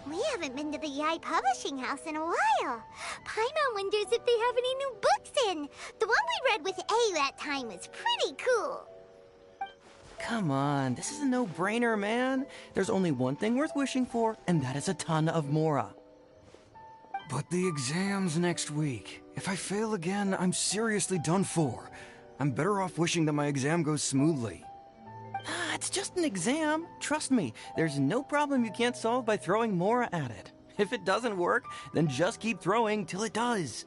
We haven't been to the Yai Publishing House in a while. Paimon wonders if they have any new books in. The one we read with A that time was pretty cool. Come on, this is a no-brainer, man. There's only one thing worth wishing for, and that is a ton of Mora. But the exam's next week. If I fail again, I'm seriously done for. I'm better off wishing that my exam goes smoothly. Ah, it's just an exam. Trust me, there's no problem you can't solve by throwing Mora at it. If it doesn't work, then just keep throwing till it does.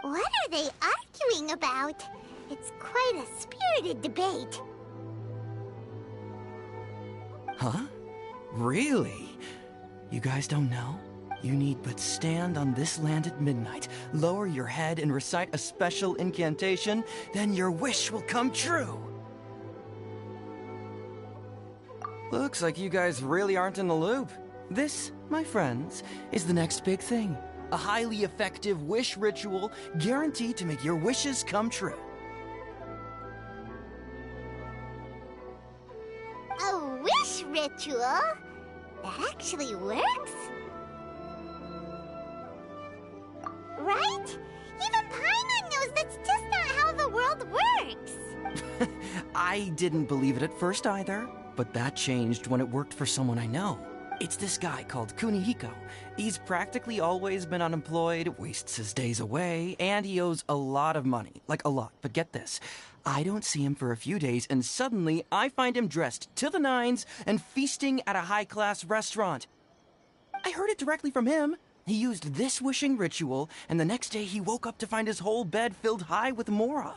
What are they arguing about? It's quite a spirited debate. Huh? Really? You guys don't know? You need but stand on this land at midnight, lower your head and recite a special incantation, then your wish will come true. Looks like you guys really aren't in the loop. This, my friends, is the next big thing. A highly effective wish ritual guaranteed to make your wishes come true. A wish ritual? That actually works? Right? Even Paimon knows that's just not how the world works. I didn't believe it at first either, but that changed when it worked for someone I know. It's this guy called Kunihiko. He's practically always been unemployed, wastes his days away, and he owes a lot of money. Like a lot, but get this. I don't see him for a few days, and suddenly I find him dressed to the nines and feasting at a high-class restaurant. I heard it directly from him. He used this wishing ritual, and the next day he woke up to find his whole bed filled high with Mora.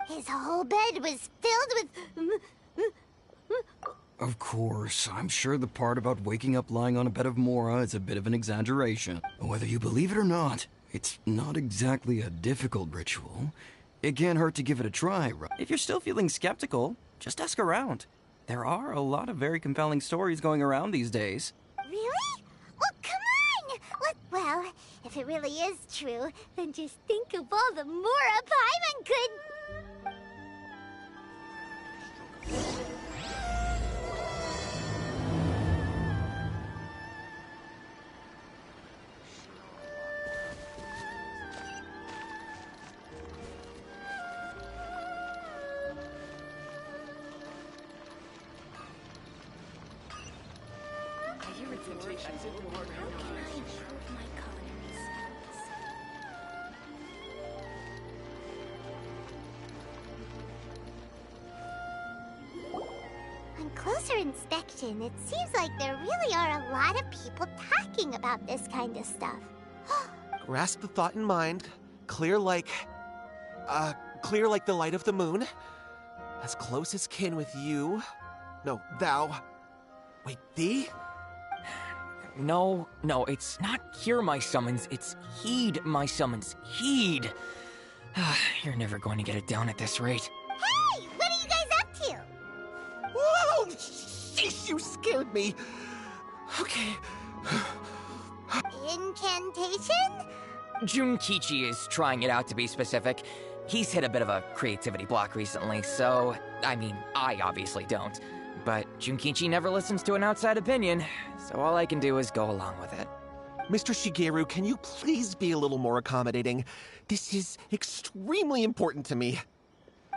His whole bed was filled with... Of course, I'm sure the part about waking up lying on a bed of Mora is a bit of an exaggeration. Whether you believe it or not, it's not exactly a difficult ritual. It can't hurt to give it a try, right? If you're still feeling skeptical, just ask around. There are a lot of very compelling stories going around these days. Really? Well, come on! Well, if it really is true, then just think of all the Mora Paimon could... On closer inspection, it seems like there really are a lot of people talking about this kind of stuff. Grasp the thought in mind. Clear like the light of the moon. As close as kin with you. No, thou. Wait, thee? No, it's not hear my summons, it's heed my summons. Heed! You're never going to get it down at this rate. Hey! What are you guys up to? Whoa! Sheesh, you scared me. Okay. Incantation? Junkichi is trying it out, to be specific. He's hit a bit of a creativity block recently, so... I mean, I obviously don't. But Junkichi never listens to an outside opinion, so all I can do is go along with it. Mr. Shigeru, can you please be a little more accommodating? This is extremely important to me.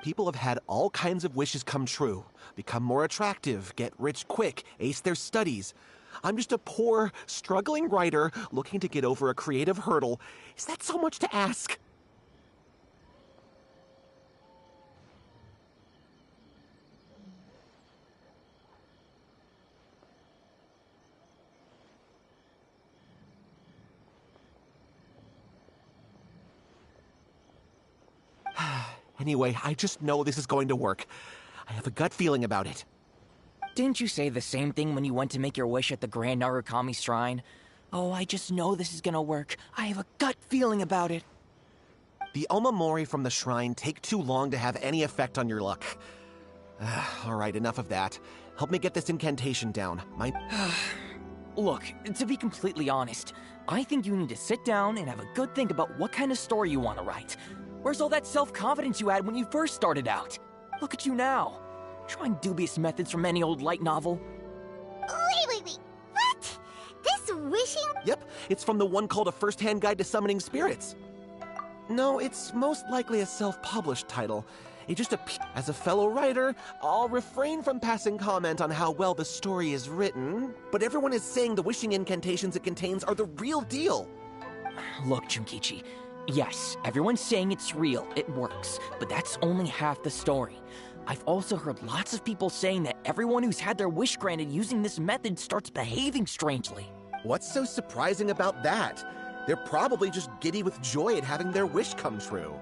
People have had all kinds of wishes come true. Become more attractive, get rich quick, ace their studies. I'm just a poor, struggling writer looking to get over a creative hurdle. Is that so much to ask? Anyway, I just know this is going to work. I have a gut feeling about it. Didn't you say the same thing when you went to make your wish at the Grand Narukami Shrine? Oh, I just know this is gonna work. I have a gut feeling about it. The Omamori from the shrine take too long to have any effect on your luck. Alright, enough of that. help me get this incantation down. Look, to be completely honest, I think you need to sit down and have a good think about what kind of story you want to write. Where's all that self-confidence you had when you first started out? Look at you now, trying dubious methods from any old light novel. Wait. What? This wishing... Yep, it's from the one called A First-Hand Guide to Summoning Spirits. No, it's most likely a self-published title. It just appears. As a fellow writer, I'll refrain from passing comment on how well the story is written, but everyone is saying the wishing incantations it contains are the real deal. Look, Junkichi, yes, everyone's saying it's real, it works, but that's only half the story. I've also heard lots of people saying that everyone who's had their wish granted using this method starts behaving strangely. What's so surprising about that? They're probably just giddy with joy at having their wish come true.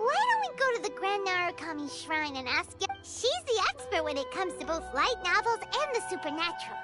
Why don't we go to the Grand Narukami Shrine and ask her? She's the expert when it comes to both light novels and the supernatural.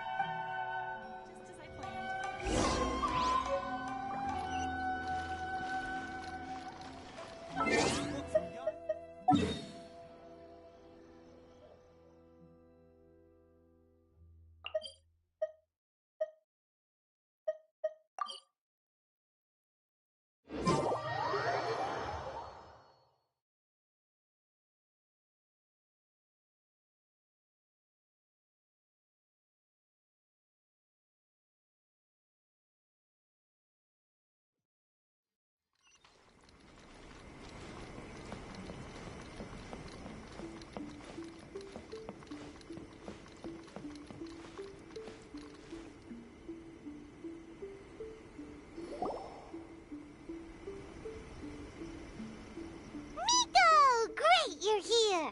You're here.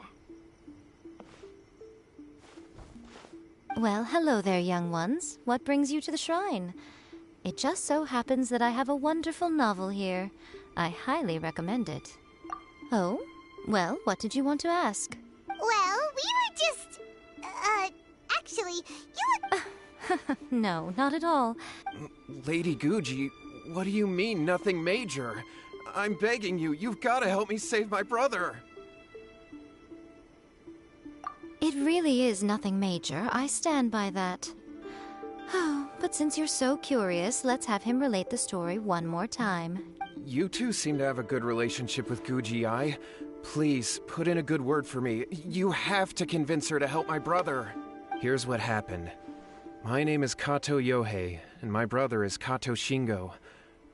Well, hello there, young ones. What brings you to the shrine? It just so happens that I have a wonderful novel here. I highly recommend it. Oh? Well, what did you want to ask? Well, we were just... actually, you would... No, not at all. Lady Guji, what do you mean, nothing major? I'm begging you, you've got to help me save my brother. It really is nothing major. I stand by that. Oh, but since you're so curious, let's have him relate the story one more time. You two seem to have a good relationship with Guji-ai. Please, put in a good word for me. You have to convince her to help my brother. Here's what happened. My name is Kato Yohei, and my brother is Kato Shingo.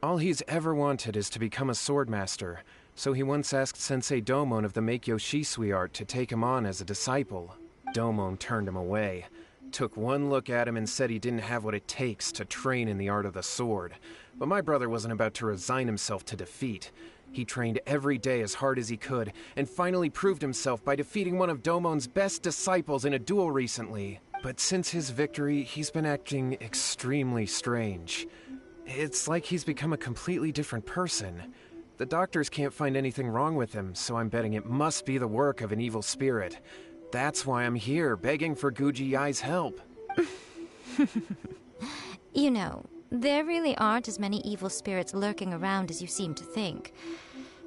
All he's ever wanted is to become a swordmaster, so he once asked Sensei Domon of the Meikyo Shisui art to take him on as a disciple. Domon turned him away, took one look at him and said he didn't have what it takes to train in the art of the sword. But my brother wasn't about to resign himself to defeat. He trained every day as hard as he could, and finally proved himself by defeating one of Domon's best disciples in a duel recently. But since his victory, he's been acting extremely strange. It's like he's become a completely different person. The doctors can't find anything wrong with him, so I'm betting it must be the work of an evil spirit. That's why I'm here, begging for Guji-ai's help. You know, there really aren't as many evil spirits lurking around as you seem to think.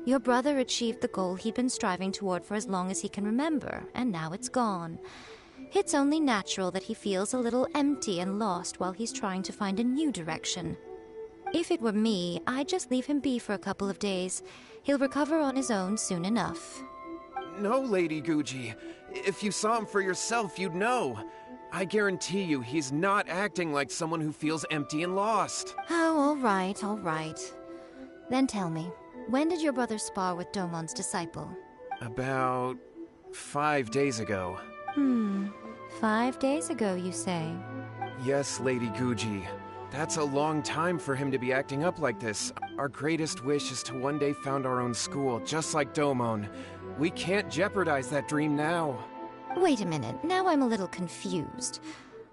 Your brother achieved the goal he'd been striving toward for as long as he can remember, and now it's gone. It's only natural that he feels a little empty and lost while he's trying to find a new direction. If it were me, I'd just leave him be for a couple of days. He'll recover on his own soon enough. No, Lady Guji. If you saw him for yourself, you'd know. I guarantee you he's not acting like someone who feels empty and lost. Oh, all right. Then tell me, when did your brother spar with Domon's disciple? About 5 days ago. 5 days ago, you say? Yes, Lady Guji. That's a long time for him to be acting up like this. Our greatest wish is to one day found our own school, just like Domon. We can't jeopardize that dream now. Wait a minute, now I'm a little confused.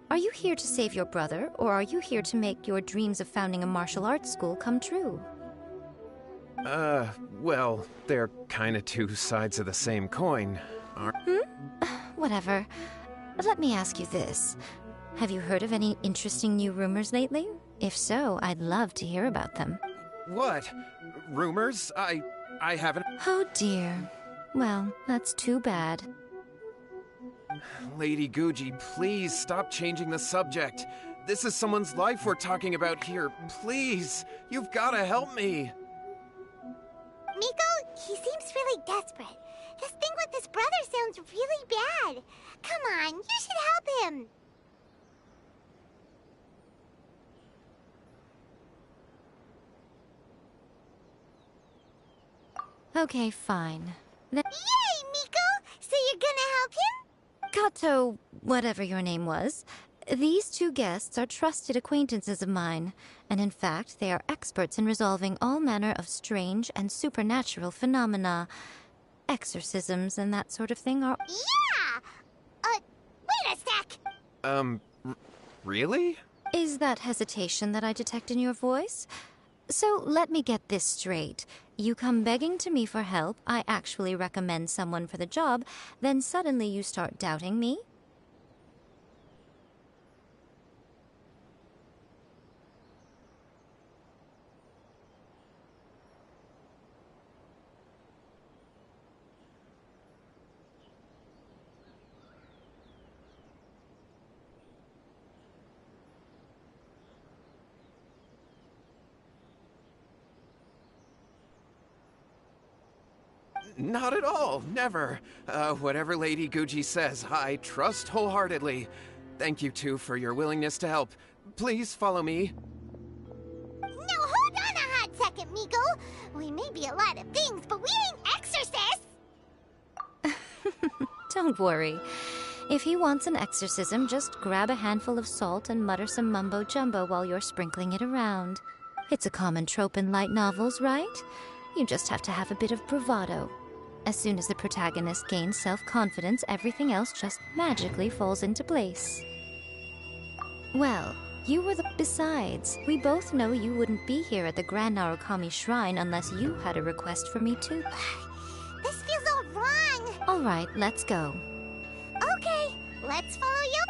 Are you here to save your brother, or are you here to make your dreams of founding a martial arts school come true? Well, they're kinda two sides of the same coin, aren't... Whatever. Let me ask you this. Have you heard of any interesting new rumors lately? If so, I'd love to hear about them. What? Rumors? I haven't... Oh dear. Well, that's too bad. Lady Guji, please stop changing the subject. This is someone's life we're talking about here. Please, you've got to help me. Miko, he seems really desperate. This thing with his brother sounds really bad. Come on, you should help him. Okay, fine. Then Yay, Miko! So you're gonna help him? Kato, whatever your name was, these two guests are trusted acquaintances of mine, and in fact, they are experts in resolving all manner of strange and supernatural phenomena. Exorcisms and that sort of thing are... Yeah! Wait a sec! Really? Is that hesitation that I detect in your voice? So let me get this straight. You come begging to me for help, I actually recommend someone for the job, then suddenly you start doubting me? Not at all, never. Whatever Lady Guji says, I trust wholeheartedly. Thank you two for your willingness to help. Please follow me. No, hold on a hot second, Miko. We may be a lot of things, but we ain't exorcists! Don't worry. If he wants an exorcism, just grab a handful of salt and mutter some mumbo-jumbo while you're sprinkling it around. It's a common trope in light novels, right? You just have to have a bit of bravado. As soon as the protagonist gains self-confidence, everything else just magically falls into place. Well, you were the... Besides, we both know you wouldn't be here at the Grand Narukami Shrine unless you had a request for me too. This feels all wrong! All right, let's go. Okay, let's follow you.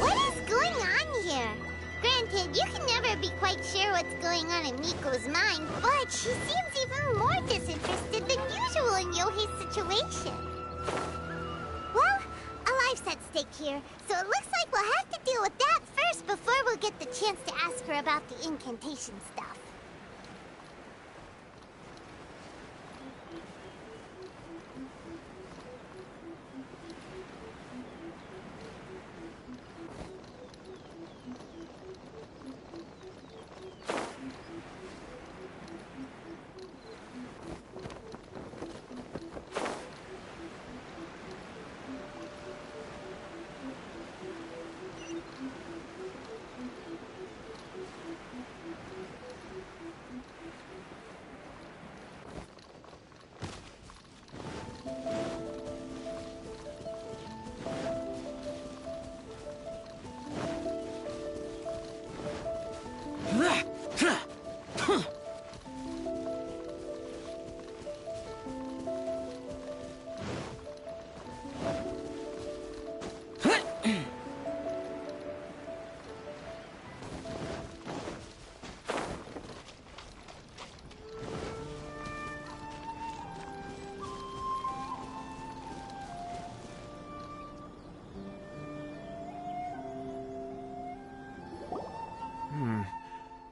What is going on here? Granted, you can never be quite sure what's going on in Miko's mind, but she seems even more disinterested than usual in Yohei's situation. Well, a life's at stake here, so it looks like we'll have to deal with that first before we'll get the chance to ask her about the incantation stuff.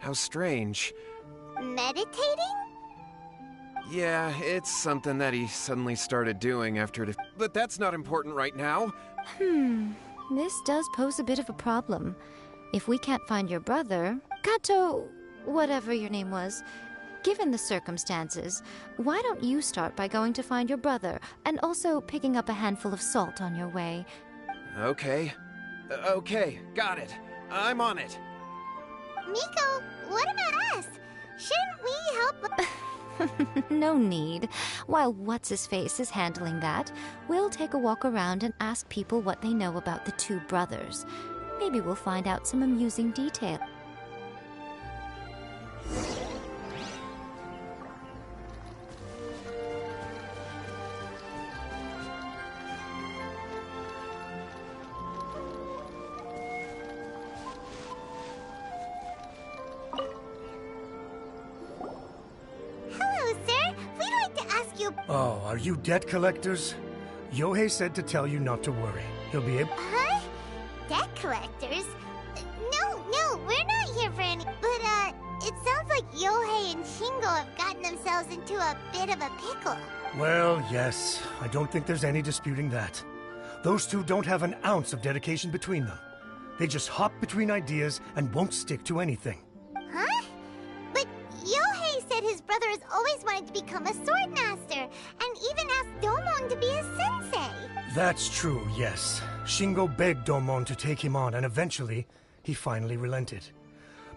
How strange. Meditating? Yeah, it's something that he suddenly started doing but that's not important right now. This does pose a bit of a problem. If we can't find your brother, Kato, whatever your name was, given the circumstances, why don't you start by going to find your brother, and also picking up a handful of salt on your way? Okay. Okay, got it. I'm on it. Miko, what about us? Shouldn't we help? No need. While What's-His-Face is handling that, we'll take a walk around and ask people what they know about the two brothers. Maybe we'll find out some amusing detail. Hello, sir. We'd like to ask you... Oh, are you debt collectors? Yohei said to tell you not to worry. He'll be able... Huh? Debt collectors? No, we're not here for any... But, it sounds like Yohei and Shingo have gotten themselves into a bit of a pickle. Well, yes. I don't think there's any disputing that. Those two don't have an ounce of dedication between them. They just hop between ideas and won't stick to anything. Huh? But Yohei said his brother has always wanted to become a sword master, and even asked Domon to be his sensei. That's true, yes. Shingo begged Domon to take him on, and eventually, he finally relented.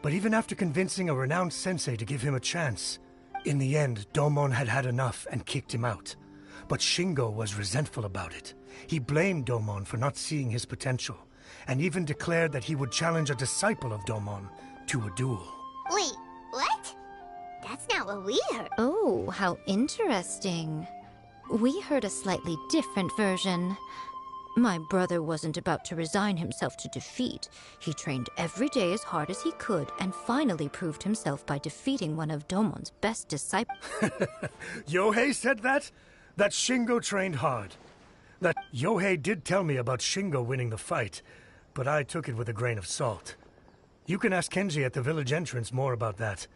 But even after convincing a renowned sensei to give him a chance, in the end, Domon had had enough and kicked him out. But Shingo was resentful about it. He blamed Domon for not seeing his potential, and even declared that he would challenge a disciple of Domon to a duel. Wait, what? That's not what we heard. Oh, how interesting. We heard a slightly different version. My brother wasn't about to resign himself to defeat. He trained every day as hard as he could and finally proved himself by defeating one of Domon's best disciples. Yohei said that? That Shingo trained hard. That Yohei did tell me about Shingo winning the fight, but I took it with a grain of salt. You can ask Kenji at the village entrance more about that.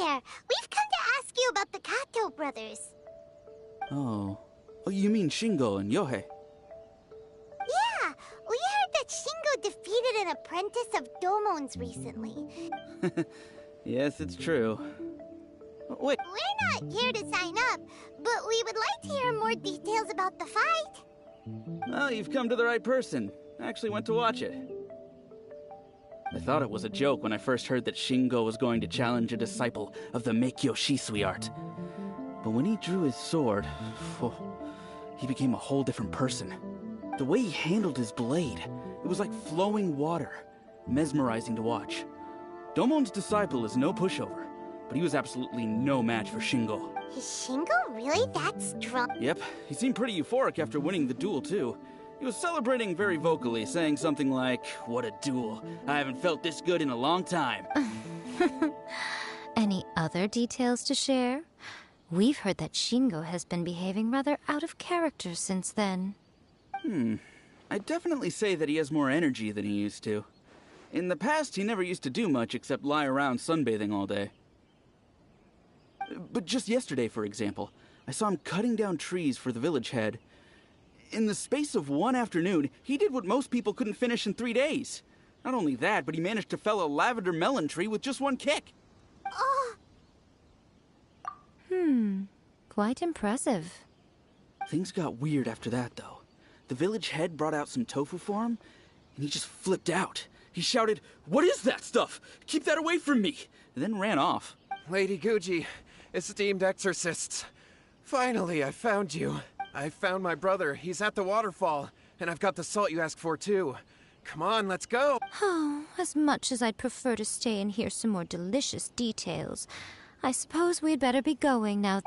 We've come to ask you about the Kato brothers. Oh, you mean Shingo and Yohei? Yeah, we heard that Shingo defeated an apprentice of Domon's recently. Yes, it's true. Wait. We're not here to sign up, but we would like to hear more details about the fight. Well, you've come to the right person. I actually went to watch it. I thought it was a joke when I first heard that Shingo was going to challenge a disciple of the Meikyo Shisui art. But when he drew his sword, he became a whole different person. The way he handled his blade, it was like flowing water, mesmerizing to watch. Domon's disciple is no pushover, but he was absolutely no match for Shingo. Is Shingo really that strong? Yep, he seemed pretty euphoric after winning the duel too. He was celebrating very vocally, saying something like, "What a duel. I haven't felt this good in a long time." Any other details to share? We've heard that Shingo has been behaving rather out of character since then. I'd definitely say that he has more energy than he used to. In the past, he never used to do much except lie around sunbathing all day. But just yesterday, for example, I saw him cutting down trees for the village head. In the space of one afternoon, he did what most people couldn't finish in 3 days. Not only that, but he managed to fell a lavender melon tree with just one kick. Oh. Quite impressive. Things got weird after that, though. The village head brought out some tofu for him, and he just flipped out. He shouted, "What is that stuff? Keep that away from me!" and then ran off. Lady Guji, esteemed exorcists. Finally, I found you. I found my brother. He's at the waterfall, and I've got the salt you asked for, too. Come on, let's go. Oh, as much as I'd prefer to stay and hear some more delicious details, I suppose we'd better be going now.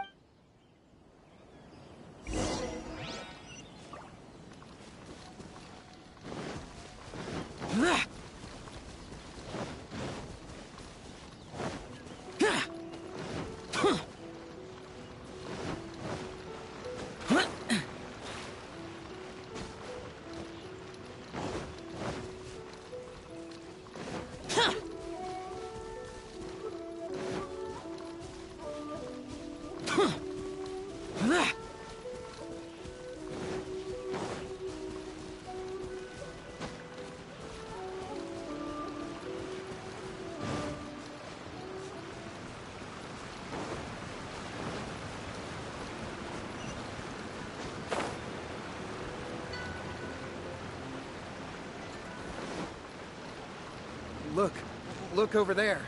Look over there.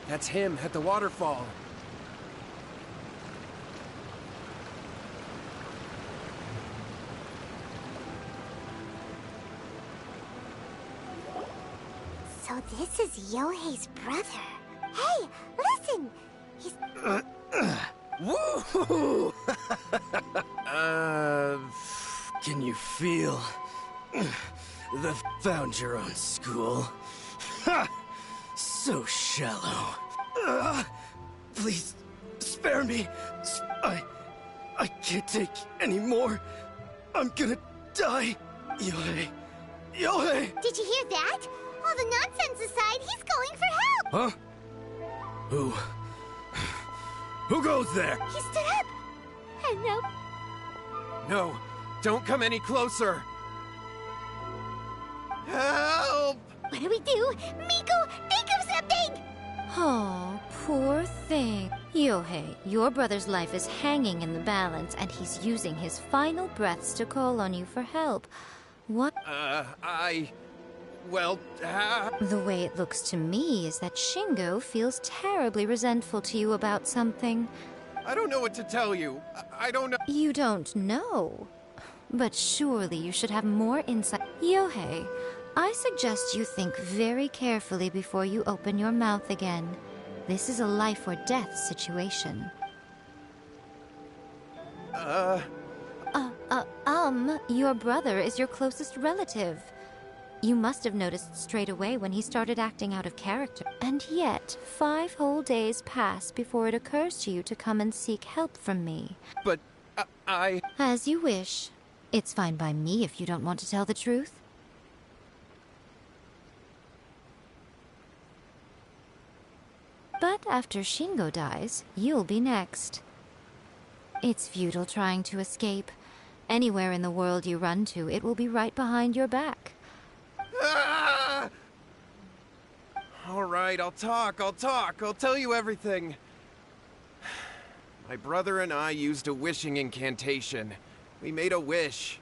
That's him at the waterfall. This is Yohei's brother. Hey, listen! He's... Woohoo! Can you feel the found your own school? Ha! So shallow. Please, spare me. I can't take any more. I'm gonna die. Yohei. Yohei! Did you hear that? All the nonsense aside, he's going for help! Huh? Who goes there? He stood up! And no... No, don't come any closer. Help! What do we do? Miko, think of something! Oh, poor thing. Yohei, your brother's life is hanging in the balance, and he's using his final breaths to call on you for help. What? The way it looks to me is that Shingo feels terribly resentful to you about something. I don't know what to tell you. I don't know. You don't know. But surely you should have more insight. Yohei, I suggest you think very carefully before you open your mouth again. This is a life or death situation. Your brother is your closest relative. You must have noticed straight away when he started acting out of character. And yet, 5 whole days pass before it occurs to you to come and seek help from me. But, As you wish. It's fine by me if you don't want to tell the truth. But after Shingo dies, you'll be next. It's futile trying to escape. Anywhere in the world you run to, it will be right behind your back. All right, I'll talk. I'll tell you everything. My brother and I used a wishing incantation. We made a wish.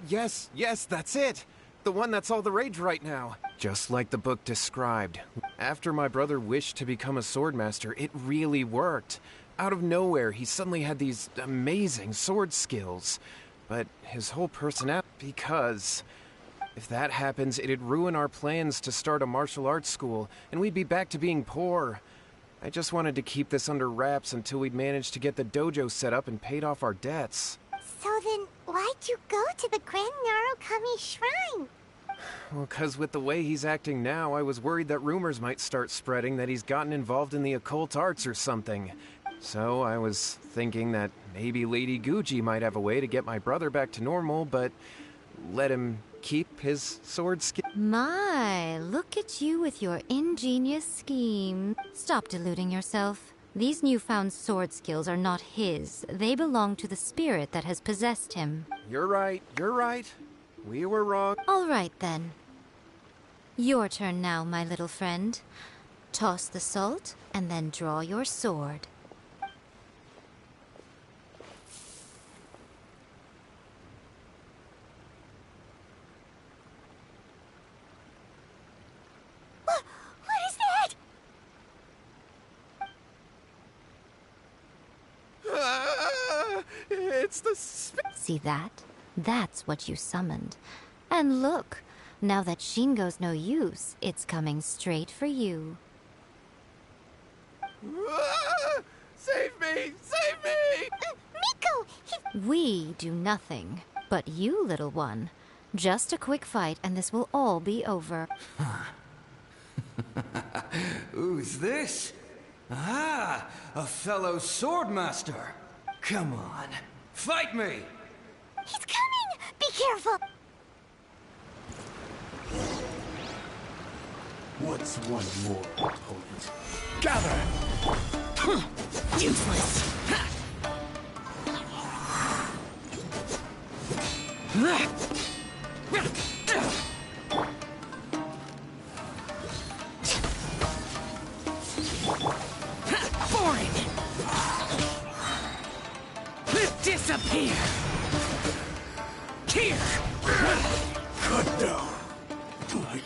Yes, that's it. The one that's all the rage right now. Just like the book described. After my brother wished to become a swordmaster, it really worked. Out of nowhere, he suddenly had these amazing sword skills. But his whole personality... Because... if that happens, it'd ruin our plans to start a martial arts school, and we'd be back to being poor. I just wanted to keep this under wraps until we'd managed to get the dojo set up and paid off our debts. So then, why'd you go to the Grand Narukami Shrine? Well, 'cause with the way he's acting now, I was worried that rumors might start spreading that he's gotten involved in the occult arts or something. So I was thinking that maybe Lady Guji might have a way to get my brother back to normal, but let him keep his sword skill. My, look at you with your ingenious scheme. Stop deluding yourself. These newfound sword skills are not his. They belong to the spirit that has possessed him. You're right. We were wrong. All right, then. Your turn now, my little friend. Toss the salt, and then draw your sword. What is that? It's the See that? That's what you summoned. And look, now that Shingo's no use, it's coming straight for you. Save me! Save me! Miko! We do nothing. But you, little one, just a quick fight and this will all be over. Who's this? Ah, a fellow swordmaster. Come on, fight me! He's coming! Be careful! What's one more opponent? Gather! Useless! Boring! Disappear! Here! Cut down. Like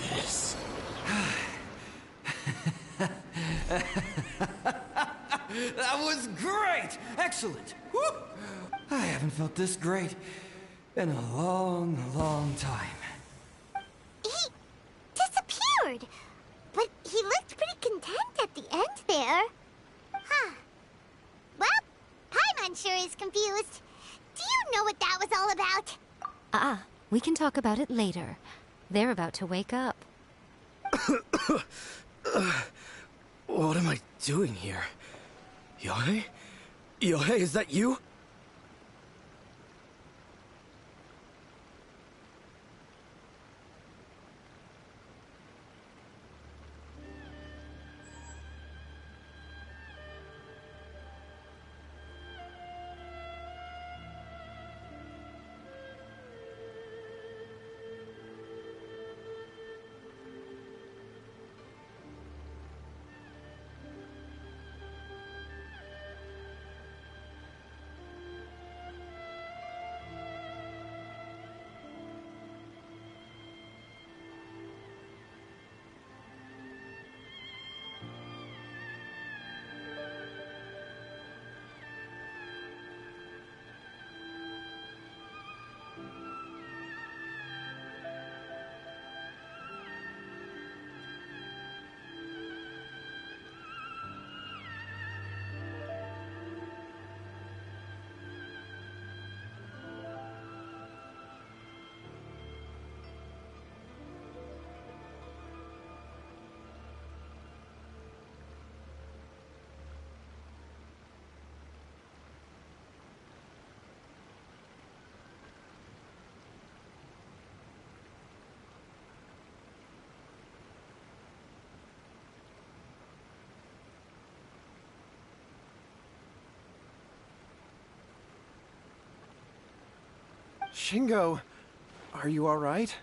this. That was great! Excellent! Woo! I haven't felt this great in a long, long time. He weird. But he looked pretty content at the end there. Huh. Well, Paimon sure is confused. Do you know what that was all about? We can talk about it later. They're about to wake up. What am I doing here? Yohei? Yohei, is that you? Shingo, are you all right?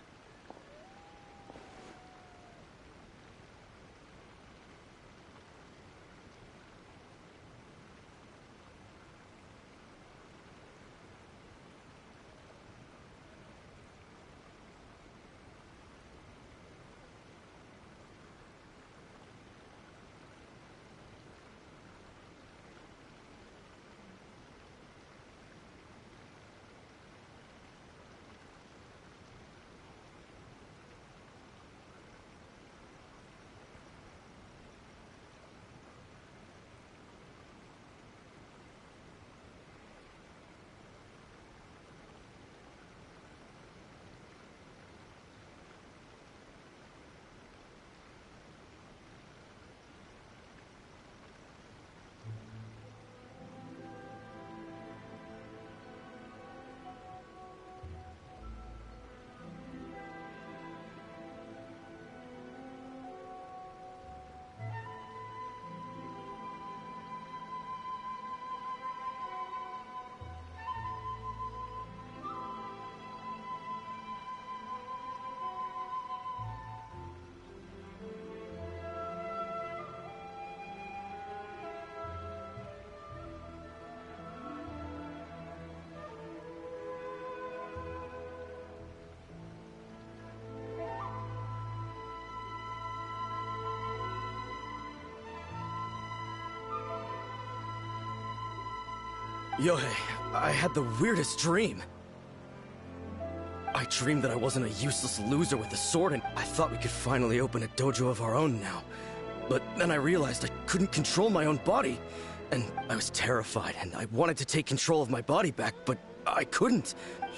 Yohei, I had the weirdest dream. I dreamed that I wasn't a useless loser with a sword, and I thought we could finally open a dojo of our own now. But then I realized I couldn't control my own body, and I was terrified, and I wanted to take control of my body back, but I couldn't.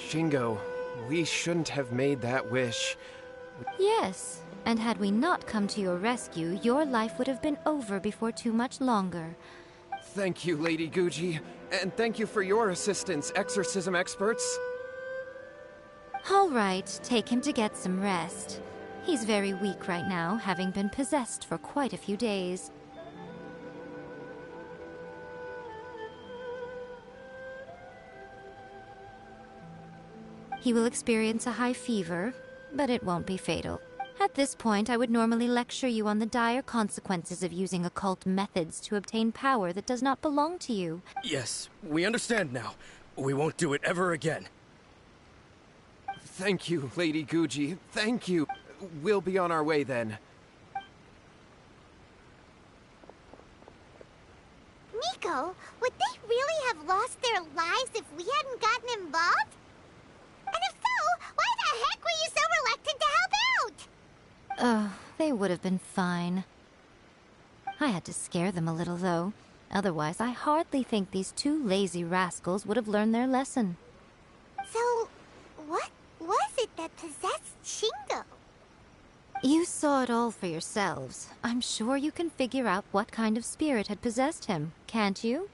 Shingo, we shouldn't have made that wish. Yes, and had we not come to your rescue, your life would have been over before too much longer. Thank you, Lady Guji, and thank you for your assistance, exorcism experts. All right, take him to get some rest. He's very weak right now, having been possessed for quite a few days. He will experience a high fever, but it won't be fatal. At this point, I would normally lecture you on the dire consequences of using occult methods to obtain power that does not belong to you. Yes, we understand now. We won't do it ever again. Thank you, Lady Guji. Thank you. We'll be on our way then. Nico, would they really have lost their lives if we hadn't gotten involved? And if so, why the heck were you so reluctant to help out? They would have been fine. I had to scare them a little, though. Otherwise, I hardly think these two lazy rascals would have learned their lesson. So, what was it that possessed Shingo? You saw it all for yourselves. I'm sure you can figure out what kind of spirit had possessed him, can't you?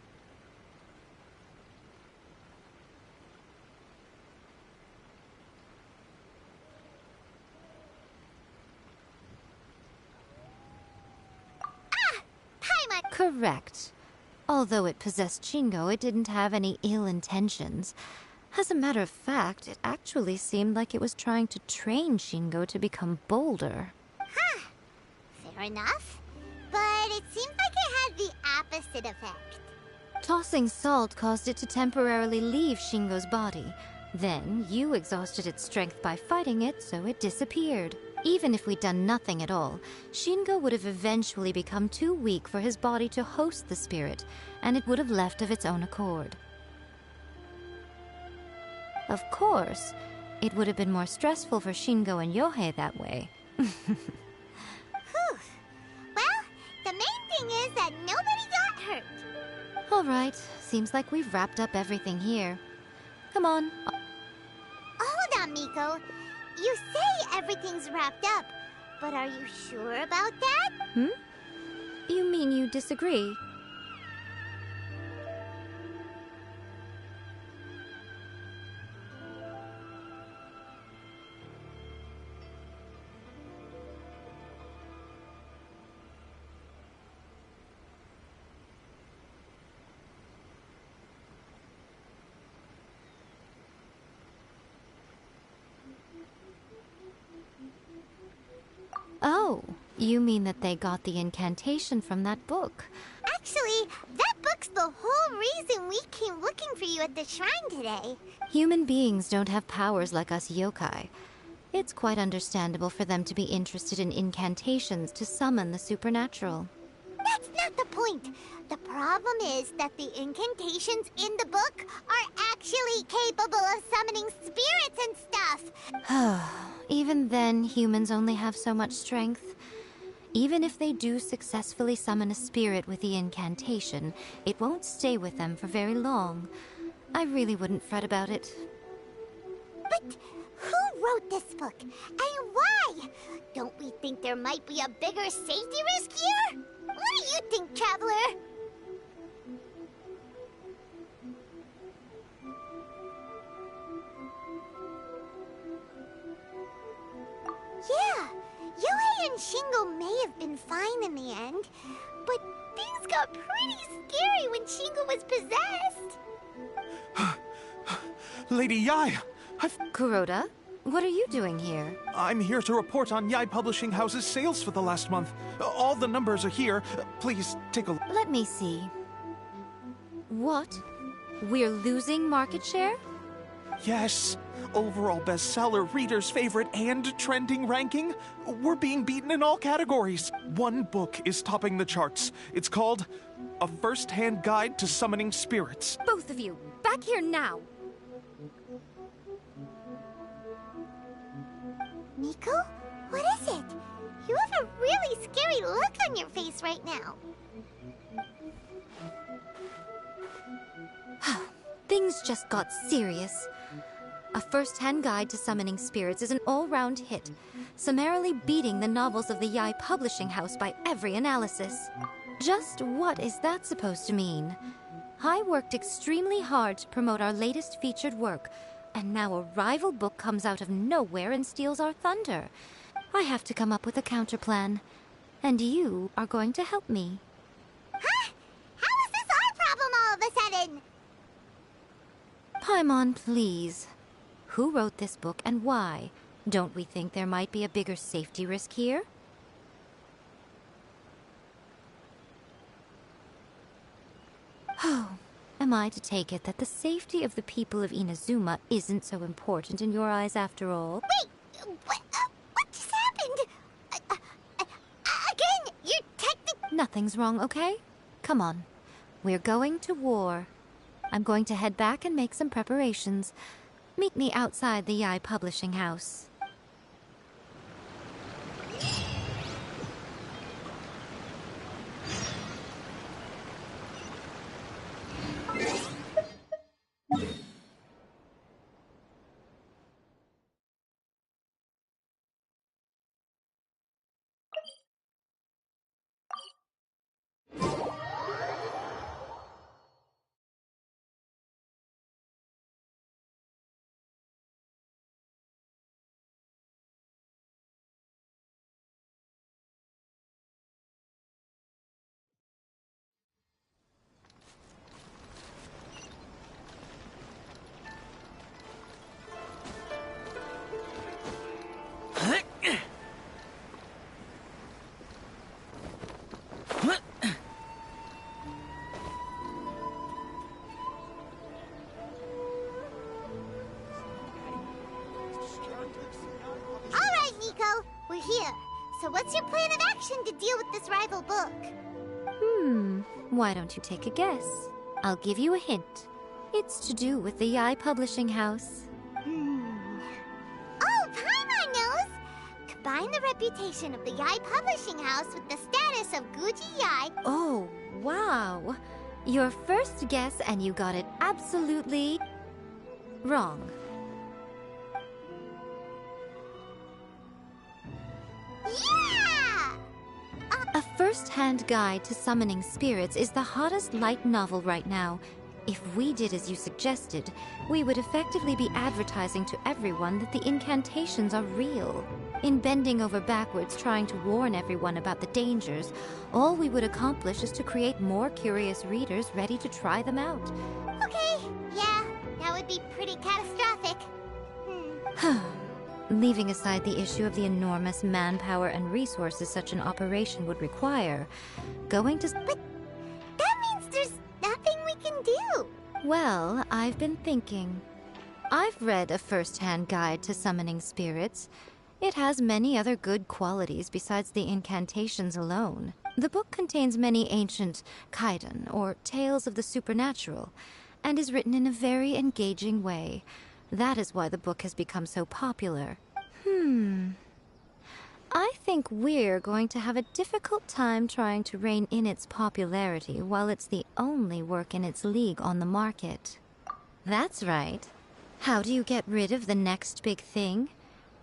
Correct. Although it possessed Shingo, it didn't have any ill intentions. As a matter of fact, it actually seemed like it was trying to train Shingo to become bolder. Huh. Fair enough. But it seems like it had the opposite effect. Tossing salt caused it to temporarily leave Shingo's body. Then, you exhausted its strength by fighting it, so it disappeared. Even if we'd done nothing at all, Shingo would have eventually become too weak for his body to host the spirit, and it would have left of its own accord. Of course, it would have been more stressful for Shingo and Yohei that way. Whew. Well, the main thing is that nobody got hurt. All right, seems like we've wrapped up everything here. Come on. Hold on, Miko. You say everything's wrapped up, but are you sure about that? You mean you disagree? Oh, you mean that they got the incantation from that book? Actually, that book's the whole reason we came looking for you at the shrine today. Human beings don't have powers like us yokai. It's quite understandable for them to be interested in incantations to summon the supernatural. That's not the point. The problem is that the incantations in the book are actually capable of summoning spirits and stuff. Even then, humans only have so much strength. Even if they do successfully summon a spirit with the incantation, it won't stay with them for very long. I really wouldn't fret about it. But who wrote this book? And why? Don't we think there might be a bigger safety risk here? What do you think, Traveler? Yeah, Yohei and Shingo may have been fine in the end, but things got pretty scary when Shingo was possessed. Lady Yai, Kuroda, what are you doing here? I'm here to report on Yai Publishing House's sales for the last month. All the numbers are here. Please take a look. Let me see. What? We're losing market share? Yes. Overall bestseller, readers' favorite, and trending ranking. We're being beaten in all categories. One book is topping the charts. It's called A First-Hand Guide to Summoning Spirits. Both of you, back here now! Miko? What is it? You have a really scary look on your face right now. Things just got serious. A First-Hand Guide to Summoning Spirits is an all-round hit, summarily beating the novels of the Yai Publishing House by every analysis. Just what is that supposed to mean? I worked extremely hard to promote our latest featured work, and now a rival book comes out of nowhere and steals our thunder. I have to come up with a counterplan, and you are going to help me. Huh? How is this our problem all of a sudden? Paimon, please. Who wrote this book and why? Don't we think there might be a bigger safety risk here? Oh, am I to take it that the safety of the people of Inazuma isn't so important in your eyes after all? Wait, what just happened? Again, you're Nothing's wrong, okay? Come on. We're going to war. I'm going to head back and make some preparations. Meet me outside the Yai Publishing House. So what's your plan of action to deal with this rival book? Why don't you take a guess? I'll give you a hint. It's to do with the Yai Publishing House. Oh, Paimon knows! Combine the reputation of the Yai Publishing House with the status of Guji Yai. Oh, wow. Your first guess and you got it absolutely wrong. Yeah! A first-hand guide to summoning spirits is the hottest light novel right now. If we did as you suggested, we would effectively be advertising to everyone that the incantations are real. In bending over backwards trying to warn everyone about the dangers, all we would accomplish is to create more curious readers ready to try them out. Okay, yeah, that would be pretty catastrophic. Leaving aside the issue of the enormous manpower and resources such an operation would require, going to... But that means there's nothing we can do. Well, I've been thinking. I've read a first-hand guide to summoning spirits. It has many other good qualities besides the incantations alone. The book contains many ancient kaidan, or tales of the supernatural, and is written in a very engaging way. That is why the book has become so popular. I think we're going to have a difficult time trying to rein in its popularity while it's the only work in its league on the market. That's right. How do you get rid of the next big thing?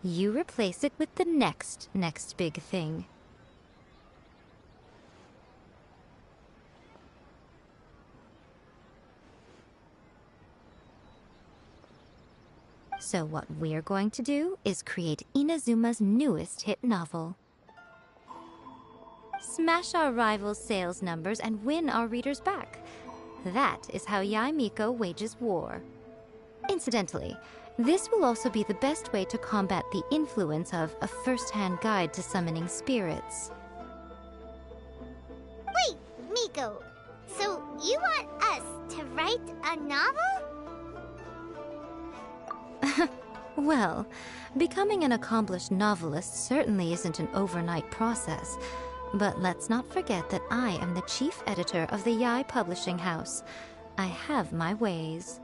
You replace it with the next big thing. So what we're going to do is create Inazuma's newest hit novel. Smash our rivals' sales numbers and win our readers back. That is how Yae Miko wages war. Incidentally, this will also be the best way to combat the influence of a first-hand guide to summoning spirits. Wait, Miko, so you want us to write a novel? Well, becoming an accomplished novelist certainly isn't an overnight process. But let's not forget that I am the chief editor of the Yae Publishing House. I have my ways.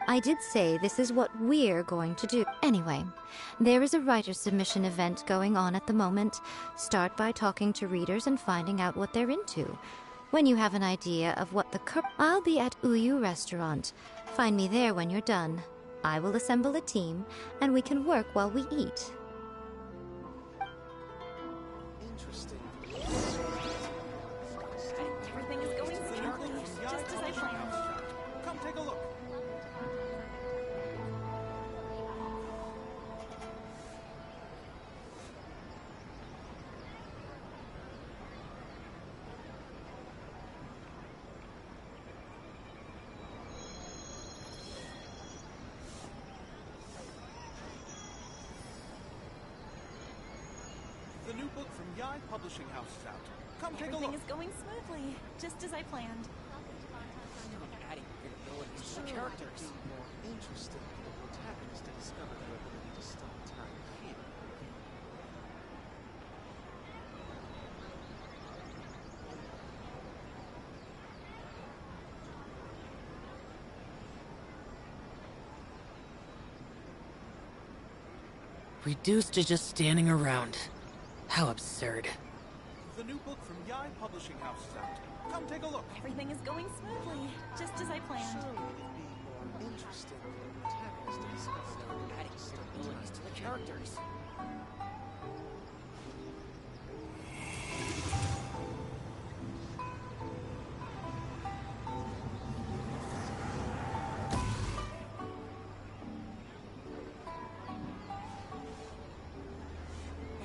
I did say this is what we're going to do. Anyway, there is a writer submission event going on at the moment. Start by talking to readers and finding out what they're into. When you have an idea of what I'll be at Uyu Restaurant. Find me there when you're done. I will assemble a team, and we can work while we eat. Interesting. Everything is going smoothly, just as I planned. Come take a look. The new book from Yae Publishing House is out. Come take a look. Everything is going smoothly, just as I planned. Adding abilities to the characters. More interesting for the protagonist to discover their ability to stop time here. Reduced to just standing around. How absurd. The new book from Yae Publishing House is out. Come take a look. Everything is going smoothly, just as I planned. Surely it'd be more interesting for the protagonist to discover their Adding abilities to the characters.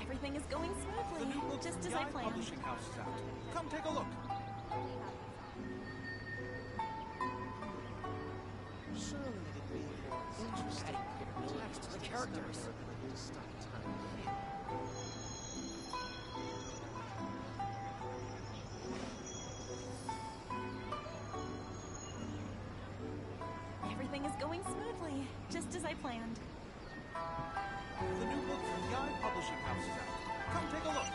Everything is going The smoothly, new book just from as I Yae planned. Publishing House is out. Come take a look. Surely it'd be more interesting for the protagonist characters. Everything is going smoothly, just as I planned. The new book from Yai Publishing House is out. Come take a look.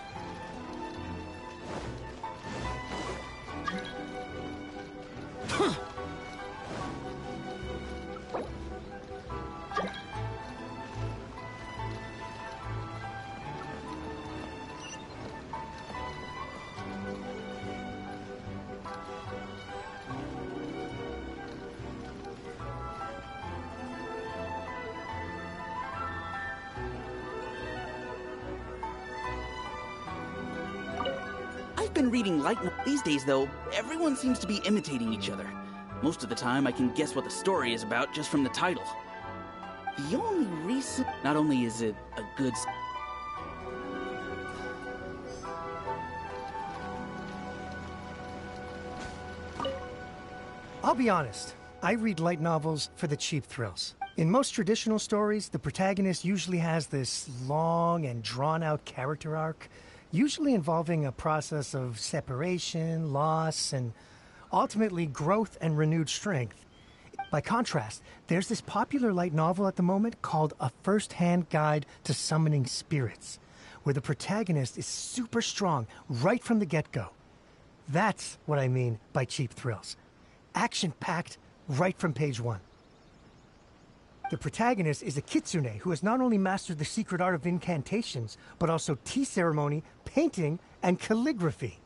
I've been reading light novels. These days, though, everyone seems to be imitating each other. Most of the time, I can guess what the story is about just from the title. The only reason... Not only is it a good... I'll be honest, I read light novels for the cheap thrills. In most traditional stories, the protagonist usually has this long and drawn-out character arc, usually involving a process of separation, loss, and ultimately growth and renewed strength. By contrast, there's this popular light novel at the moment called A First-Hand Guide to Summoning Spirits, where the protagonist is super strong right from the get-go. That's what I mean by cheap thrills. Action-packed right from page one. The protagonist is a kitsune who has not only mastered the secret art of incantations, but also tea ceremony, painting, and calligraphy.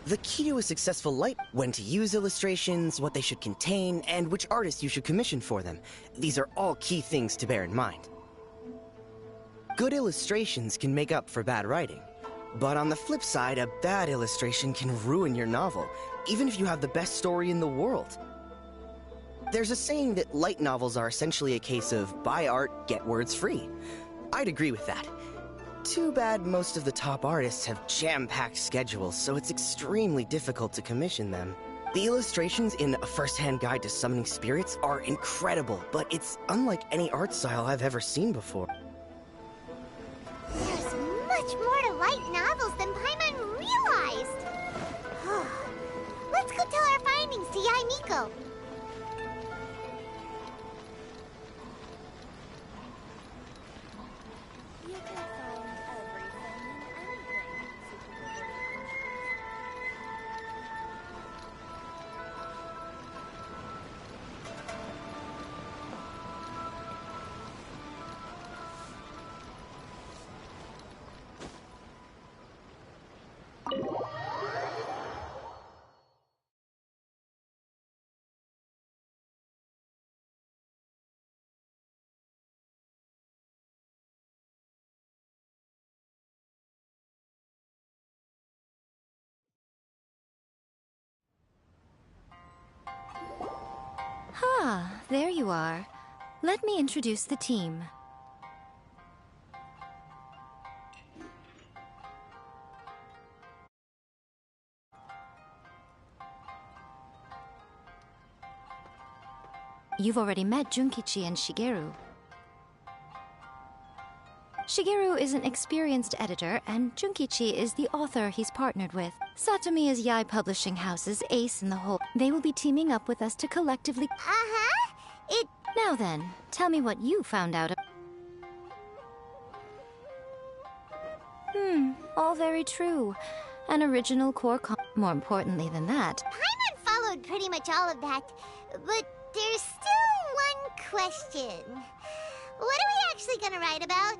The key to a successful light, when to use illustrations, what they should contain, and which artist you should commission for them. These are all key things to bear in mind. Good illustrations can make up for bad writing. But on the flip side, a bad illustration can ruin your novel, even if you have the best story in the world. There's a saying that light novels are essentially a case of buy art, get words free. I'd agree with that. Too bad most of the top artists have jam-packed schedules, so it's extremely difficult to commission them. The illustrations in A First-Hand Guide to Summoning Spirits are incredible, but it's unlike any art style I've ever seen before. There's much more to light novels than Paimon realized. Let's go tell our findings to Yai Miko. You can find everything and anything. Ah, there you are. Let me introduce the team. You've already met Junkichi and Shigeru. Shigeru is an experienced editor, and Junkichi is the author he's partnered with. Satomi is Yai Publishing House's ace in the hole. They will be teaming up with us to collectively... Now then, tell me what you found out. All very true. An original core More importantly than that... Paimon followed pretty much all of that, but there's still one question. What are we actually gonna write about?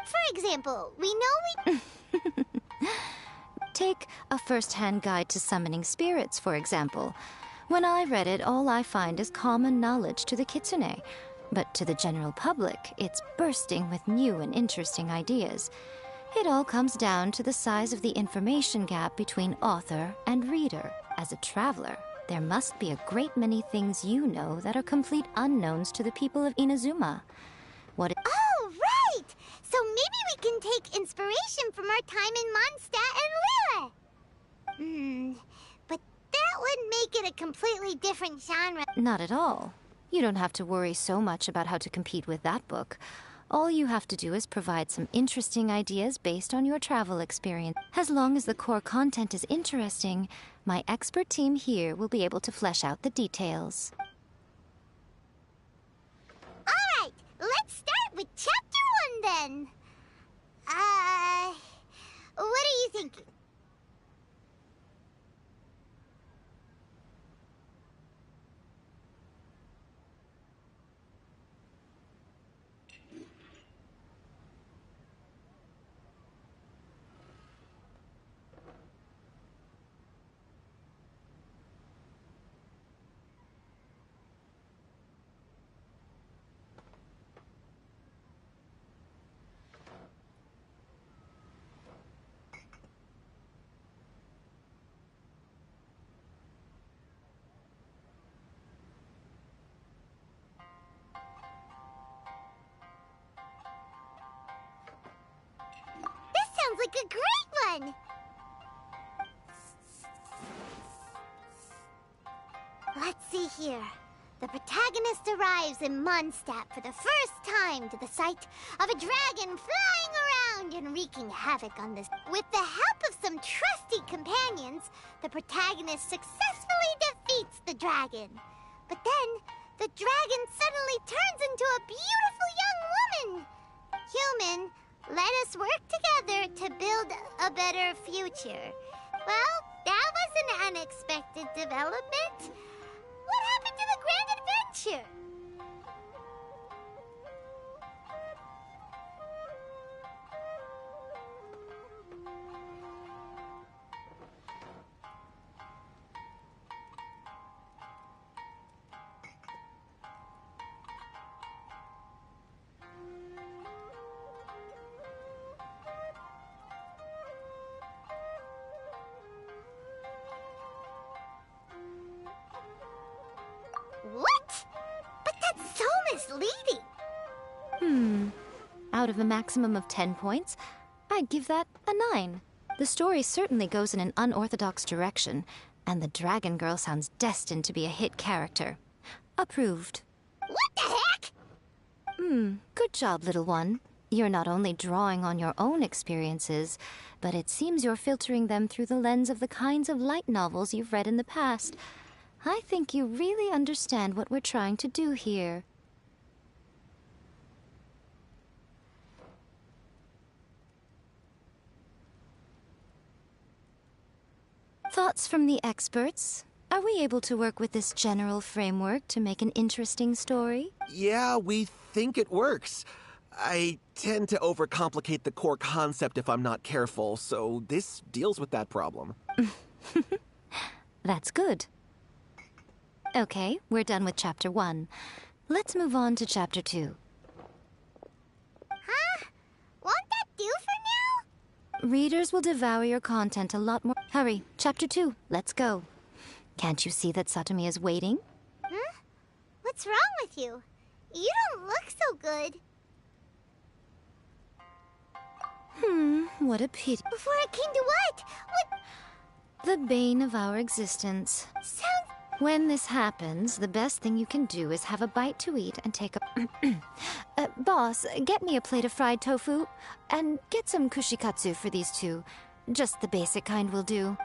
For example, we know we... Take A First-Hand Guide to Summoning Spirits, for example. When I read it, all I find is common knowledge to the kitsune. But to the general public, it's bursting with new and interesting ideas. It all comes down to the size of the information gap between author and reader. As a traveler, there must be a great many things you know that are complete unknowns to the people of Inazuma. Oh, right! So maybe we can take inspiration from our time in Mondstadt and Liyue. But make it a completely different genre. Not at all. You don't have to worry so much about how to compete with that book. All you have to do is provide some interesting ideas based on your travel experience. As long as the core content is interesting, my expert team here will be able to flesh out the details. Alright, let's start with Chapter 1 then. What are you thinking? Sounds like a great one! Let's see here. The protagonist arrives in Mondstadt for the first time to the sight of a dragon flying around and wreaking havoc on this. With the help of some trusty companions, the protagonist successfully defeats the dragon. But then, the dragon suddenly turns into a beautiful young woman. Human, let us work together to build a better future. Well, that was an unexpected development. What happened to the grand adventure? What? But that's so misleading. Out of a maximum of 10 points, I'd give that a 9. The story certainly goes in an unorthodox direction, and the Dragon Girl sounds destined to be a hit character. Approved. What the heck? Good job, little one. You're not only drawing on your own experiences, but it seems you're filtering them through the lens of the kinds of light novels you've read in the past. I think you really understand what we're trying to do here. Thoughts from the experts? Are we able to work with this general framework to make an interesting story? Yeah, we think it works. I tend to overcomplicate the core concept if I'm not careful, so this deals with that problem. That's good. Okay, we're done with Chapter 1. Let's move on to Chapter 2. Huh? Won't that do for now? Readers will devour your content a lot more. Hurry, Chapter 2, let's go. Can't you see that Satomi is waiting? Huh? What's wrong with you? You don't look so good. What a pity. Before I came to what? The bane of our existence. Sounds... When this happens, the best thing you can do is have a bite to eat and take a... boss, get me a plate of fried tofu, and get some kushikatsu for these two. Just the basic kind will do.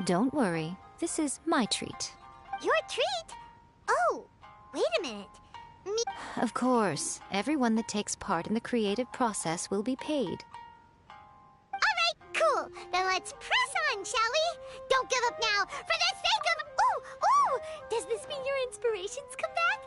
Don't worry, this is my treat. Your treat? Oh, wait a minute. Of course, everyone that takes part in the creative process will be paid. Alright, cool. Then let's press on, shall we? Don't give up now, for the sake of... Ooh! Does this mean your inspirations come back?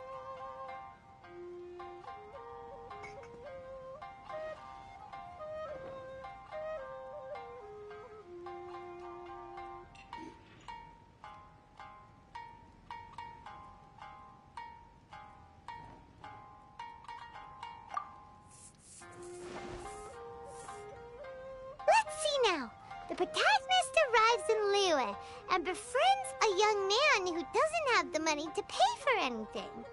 Let's see now. The protagonist arrives in Liyue and befriends a young man who doesn't have the money to pay for anything.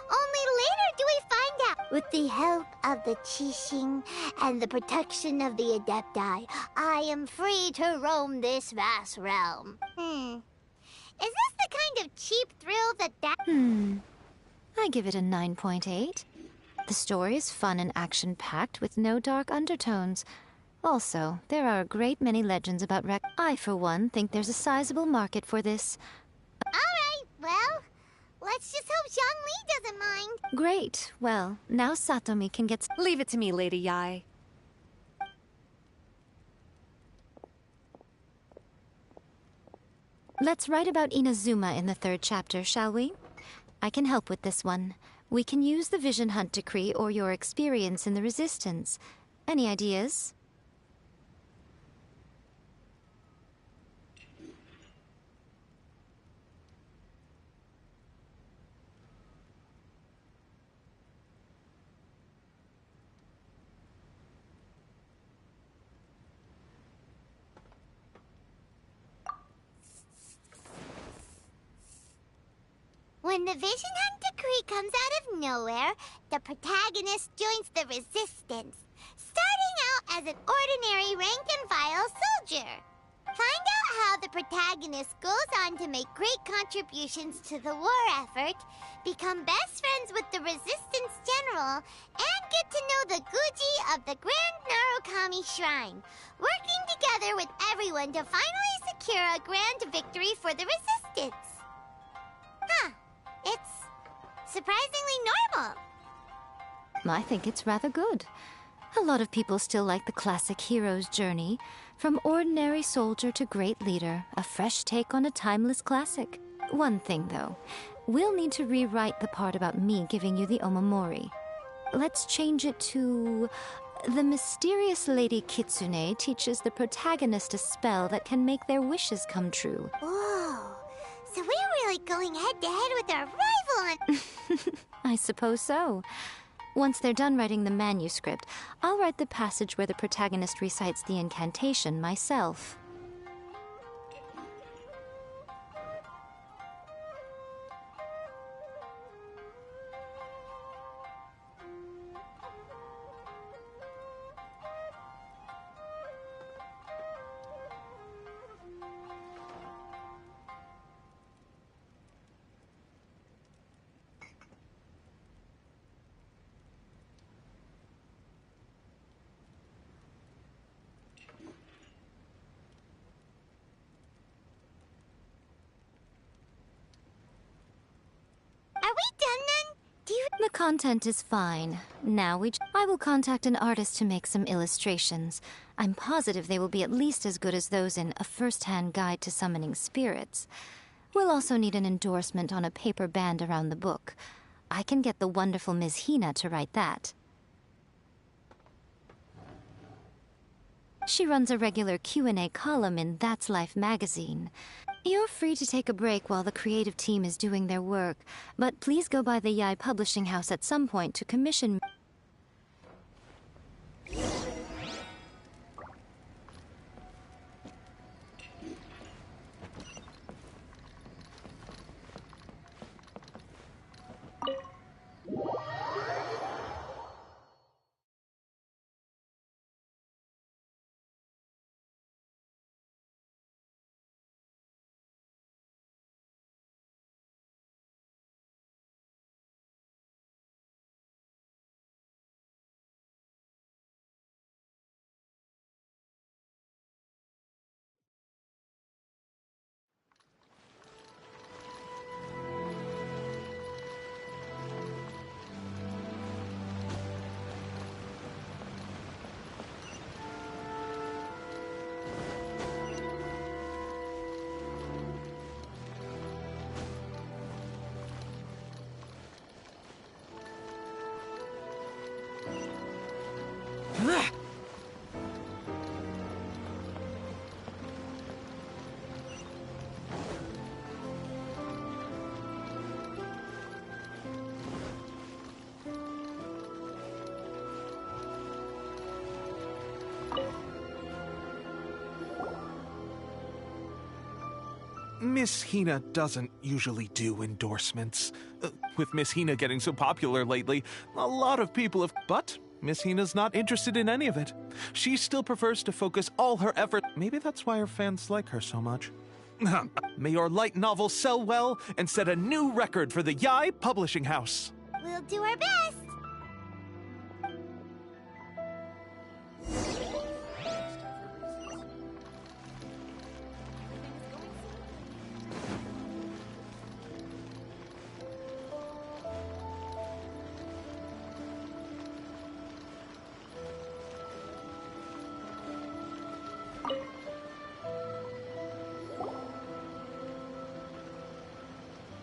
Only later do we find out. With the help of the Qixing and the protection of the Adepti, I am free to roam this vast realm. Is this the kind of cheap thrill that I give it a 9.8. The story is fun and action-packed with no dark undertones. Also, there are a great many legends about I, for one, think there's a sizable market for this. Alright, well, let's just hope Zhongli doesn't mind. Great. Well, now Satomi can get... Leave it to me, Lady Yai. Let's write about Inazuma in the 3rd chapter, shall we? I can help with this one. We can use the Vision Hunt Decree or your experience in the Resistance. Any ideas? When the Vision Hunt Decree comes out of nowhere, the protagonist joins the Resistance, starting out as an ordinary rank-and-file soldier. Find out how the protagonist goes on to make great contributions to the war effort, become best friends with the Resistance General, and get to know the Guji of the Grand Narukami Shrine, working together with everyone to finally secure a grand victory for the Resistance. Huh. It's surprisingly normal. I think it's rather good. A lot of people still like the classic hero's journey, from ordinary soldier to great leader, a fresh take on a timeless classic. One thing, though, we'll need to rewrite the part about me giving you the Omamori. Let's change it to... The mysterious Lady Kitsune teaches the protagonist a spell that can make their wishes come true. Whoa. So we're really going head-to-head with our rival on... I suppose so. Once they're done writing the manuscript, I'll write the passage where the protagonist recites the incantation myself. Are we done then? The content is fine. Now I will contact an artist to make some illustrations. I'm positive they will be at least as good as those in A First-Hand Guide to Summoning Spirits. We'll also need an endorsement on a paper band around the book. I can get the wonderful Ms. Hina to write that. She runs a regular Q&A column in That's Life magazine. You're free to take a break while the creative team is doing their work, but please go by the Yai Publishing House at some point to commission... Miss Hina doesn't usually do endorsements. With Miss Hina getting so popular lately, a lot of people have... But Miss Hina's not interested in any of it. She still prefers to focus all her effort... Maybe that's why her fans like her so much. May your light novel sell well and set a new record for the Yai Publishing House. We'll do our best.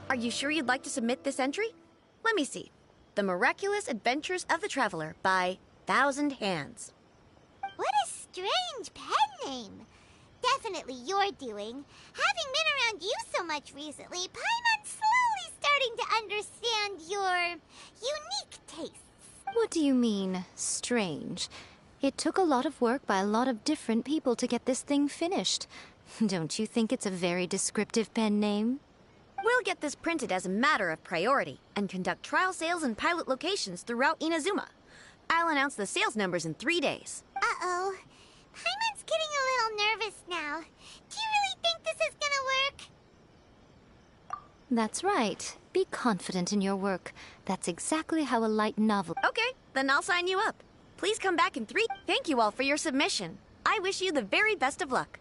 Are you sure you'd like to submit this entry? Let me see. The Miraculous Adventures of the Traveler by Thousand Hands. What a strange pen name. Definitely your doing. Having been around you so much recently, Paimon's slowly starting to understand your unique tastes. What do you mean, strange? It took a lot of work by a lot of different people to get this thing finished. Don't you think it's a very descriptive pen name? We'll get this printed as a matter of priority and conduct trial sales in pilot locations throughout Inazuma. I'll announce the sales numbers in 3 days. Uh-oh. Paimon's getting a little nervous now. Do you really think this is gonna work? That's right. Be confident in your work. That's exactly how a light novel... Okay, then I'll sign you up. Please come back in 3... Thank you all for your submission. I wish you the very best of luck.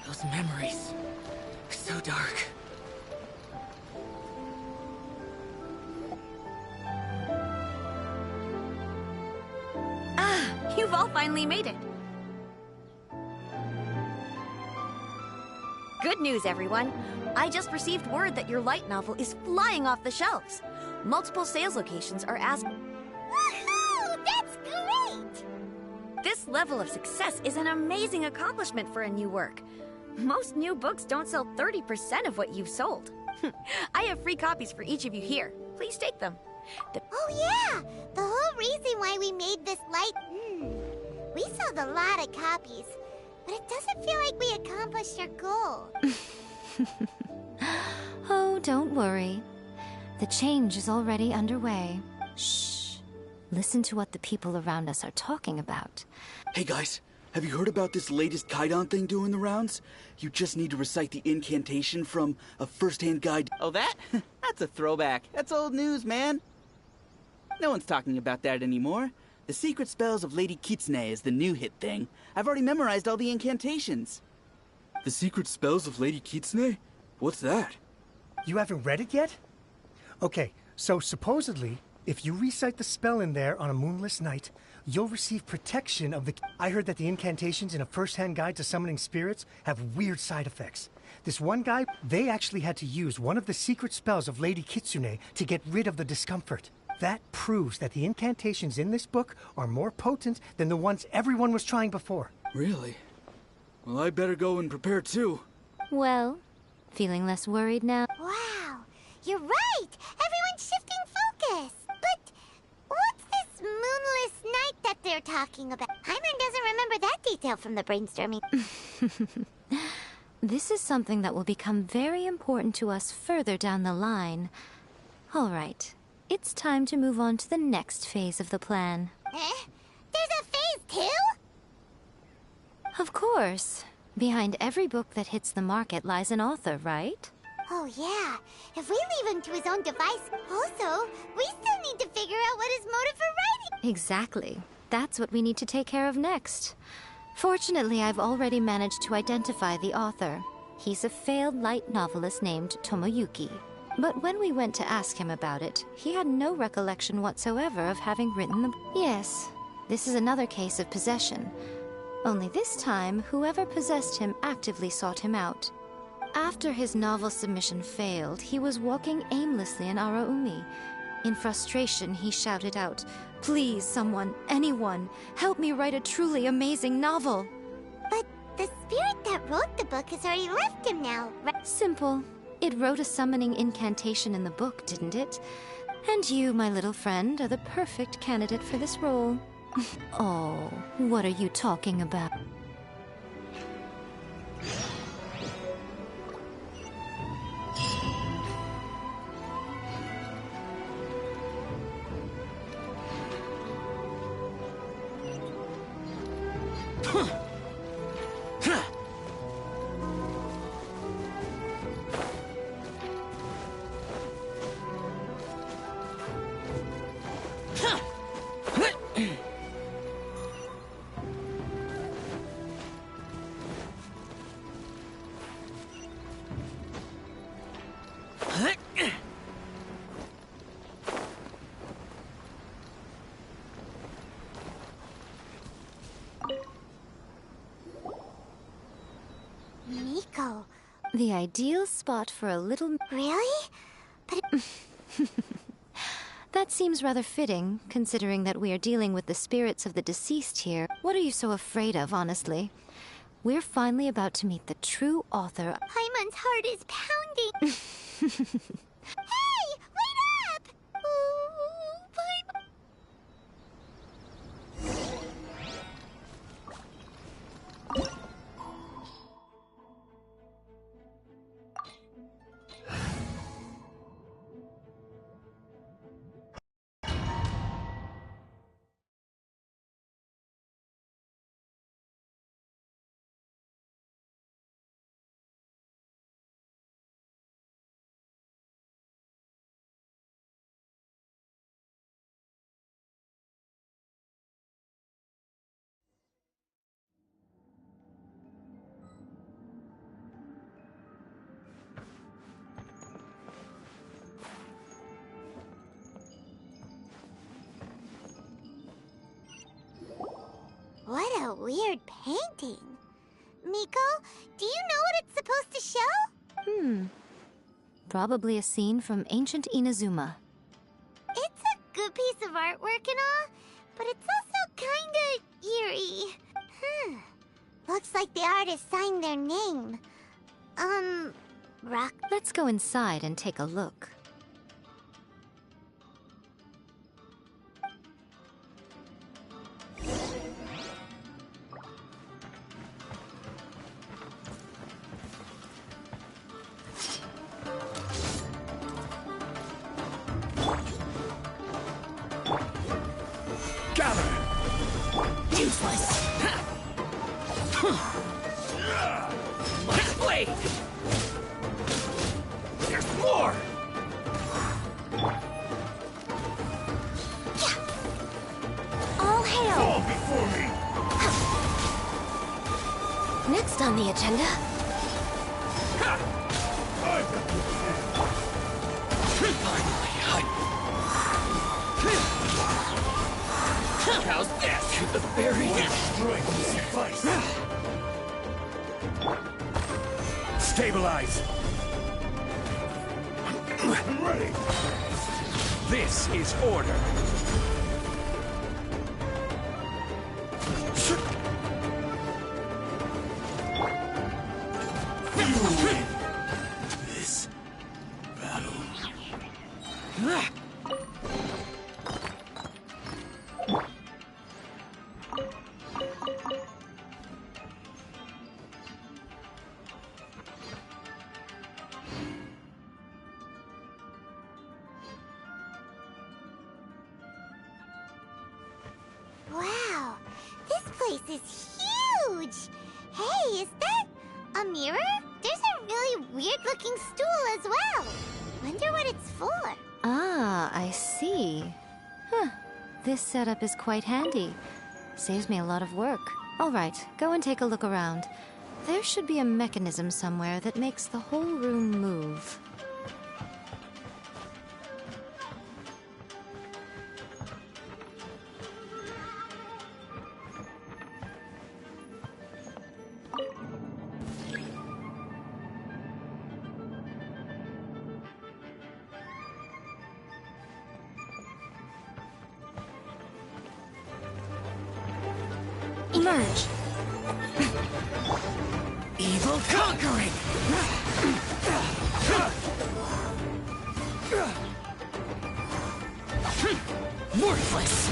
Those memories. So dark. Ah, you've all finally made it. Good news, everyone. I just received word that your light novel is flying off the shelves. Multiple sales locations are asking. Woohoo! That's great! level of success is an amazing accomplishment for a new work. Most new books don't sell 30% of what you've sold. I have free copies for each of you here. Please take them. Oh yeah! The whole reason why we made this light... We sold a lot of copies, but it doesn't feel like we accomplished our goal. Oh, don't worry. The change is already underway. Shh. Listen to what the people around us are talking about. Hey guys, have you heard about this latest Kaidan thing doing the rounds? You just need to recite the incantation from a first-hand guide. Oh, that? That's a throwback. That's old news, man. No one's talking about that anymore. The secret spells of Lady Kitsune is the new hit thing. I've already memorized all the incantations. The secret spells of Lady Kitsune? What's that? You haven't read it yet? Okay, so supposedly, if you recite the spell in there on a moonless night, you'll receive protection of the... I heard that the incantations in a first-hand guide to summoning spirits have weird side effects. This one guy, they actually had to use one of the secret spells of Lady Kitsune to get rid of the discomfort. That proves that the incantations in this book are more potent than the ones everyone was trying before. Really? Well, I better go and prepare too. Well, feeling less worried now? Wow, you're right! Everyone's shifting focus! But what's this moonless night that they're talking about? Hyman doesn't remember that detail from the brainstorming. This is something that will become very important to us further down the line. All right. It's time to move on to the next phase of the plan. There's a phase 2? Of course. Behind every book that hits the market lies an author, right? Oh yeah, if we leave him to his own device, also, we still need to figure out what his motive for writing... Exactly. That's what we need to take care of next. Fortunately, I've already managed to identify the author. He's a failed light novelist named Tomoyuki. But when we went to ask him about it, he had no recollection whatsoever of having written the... Yes, this is another case of possession. Only this time, whoever possessed him actively sought him out. After his novel submission failed, he was walking aimlessly in Araumi. In frustration, he shouted out, "Please, someone, anyone, help me write a truly amazing novel!" But the spirit that wrote the book has already left him now, right? Simple. It wrote a summoning incantation in the book, didn't it? And you, my little friend, are the perfect candidate for this role. Oh, what are you talking about? Miko. The ideal spot for a little... Really? But... That seems rather fitting, considering that we are dealing with the spirits of the deceased here. What are you so afraid of, honestly? We're finally about to meet the true author... Hyman's heart is pounding. Hey! Wait up! Oh, Paimon. What a weird painting. Miko, do you know what it's supposed to show? Probably a scene from ancient Inazuma. It's a good piece of artwork and all, but it's also kinda eerie. Looks like the artist signed their name. Rock. Let's go inside and take a look. Useless. My blade! There's more! All hail! Fall before me! Next on the agenda. How's this? To the very end. Strength will suffice. Stabilize. Ready. This is order. You win this battle. Wow, this place is huge! Hey, is that a mirror? There's a really weird-looking stool as well. Wonder what it's for. Ah, I see. Huh. This setup is quite handy. Saves me a lot of work. All right, go and take a look around. There should be a mechanism somewhere that makes the whole room move. Emerge. Evil conquering! Worthless!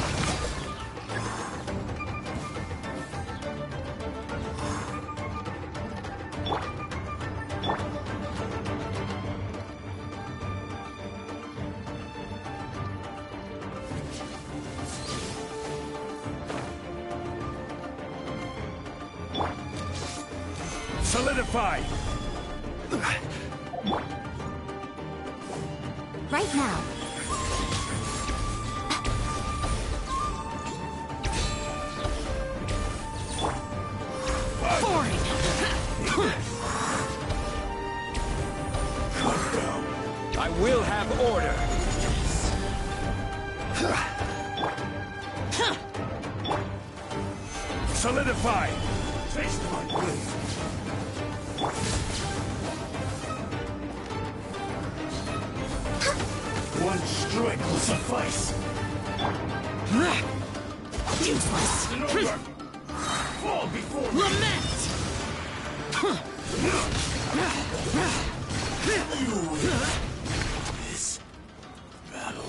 Solidify! Right now. I will have order. Solidify! Taste my blade. One strike will suffice. Useless! Fall before me. Lament! You win this battle.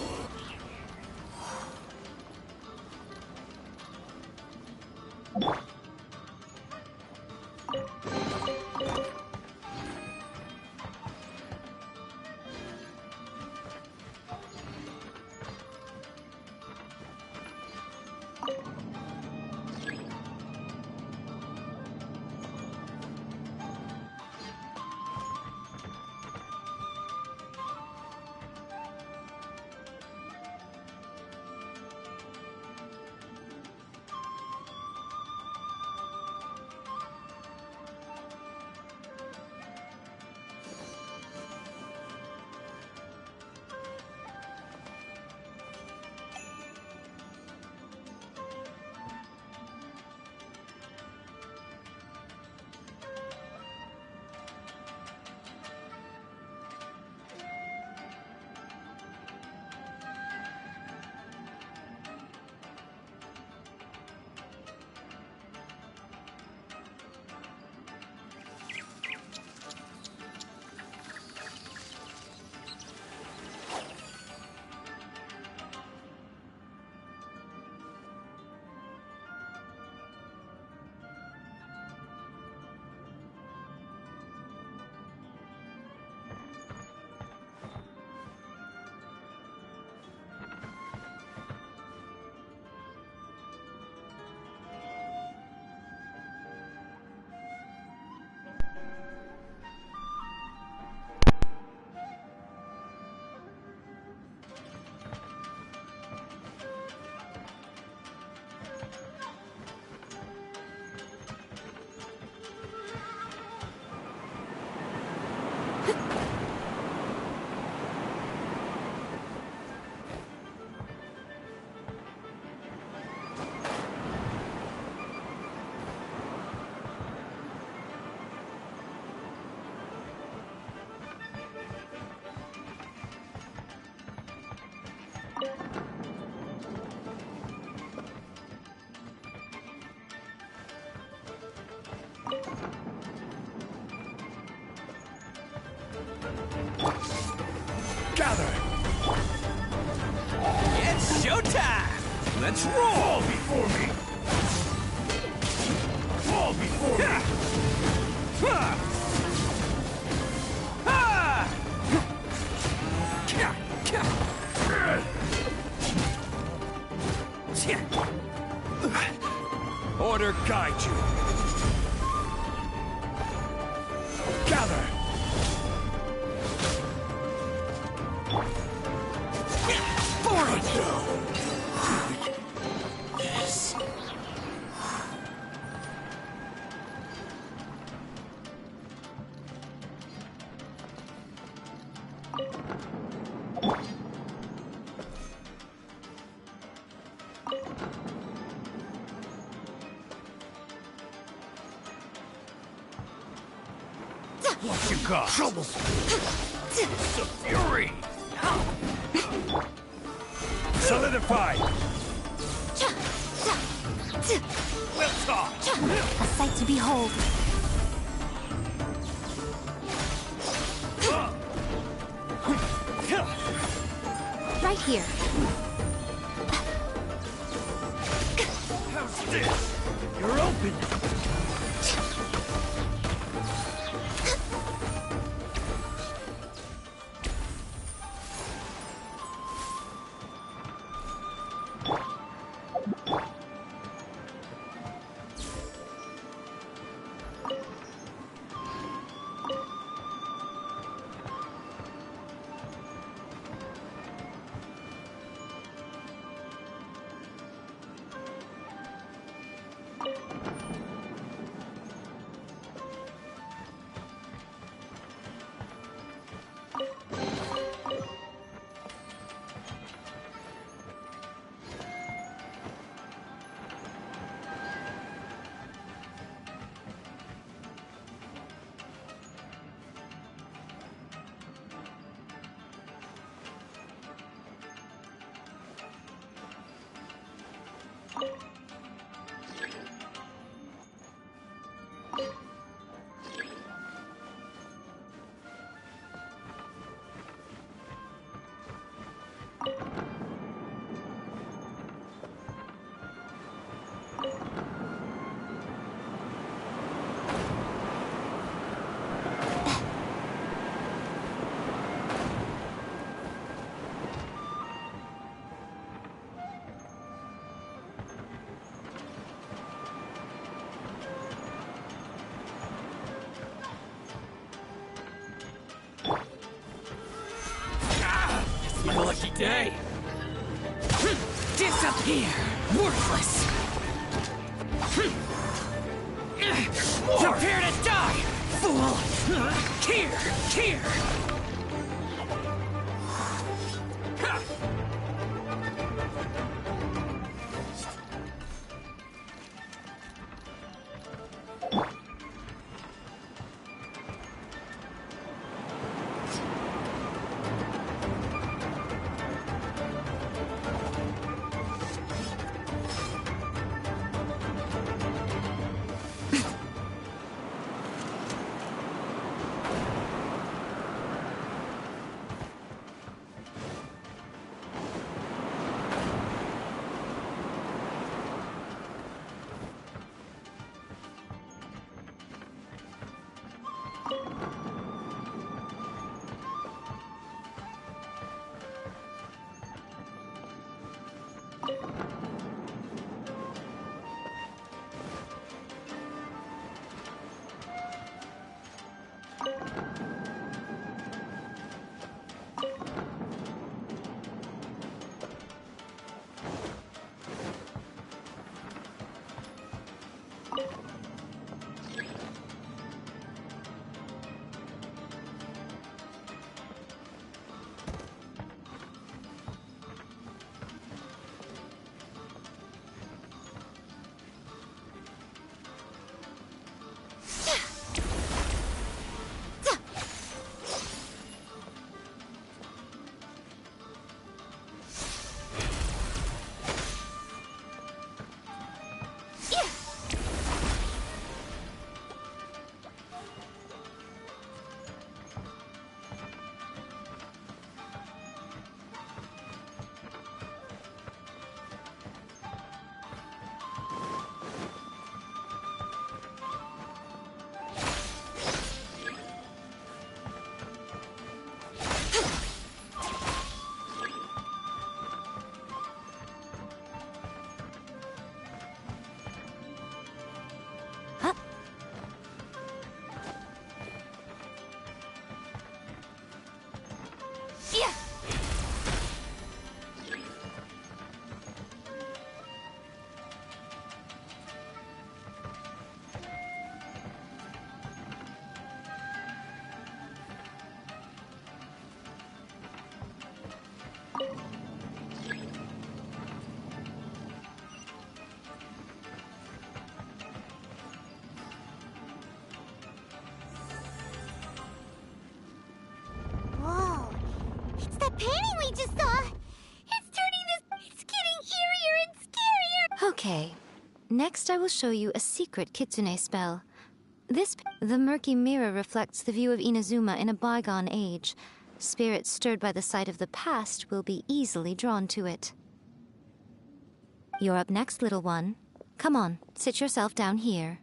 Let's roll! Fall before me! Fall before me! Order guide you. Gather. For it now. Yes. What you got? Troubles. The fury. Solidified. We'll talk. A sight to behold. Right here. How's this? You're open. My lucky day. Disappear, worthless. Prepare to die, fool. Here. Okay. Next I will show you a secret kitsune spell. The murky mirror reflects the view of Inazuma in a bygone age. Spirits stirred by the sight of the past will be easily drawn to it. You're up next, little one. Come on, sit yourself down here.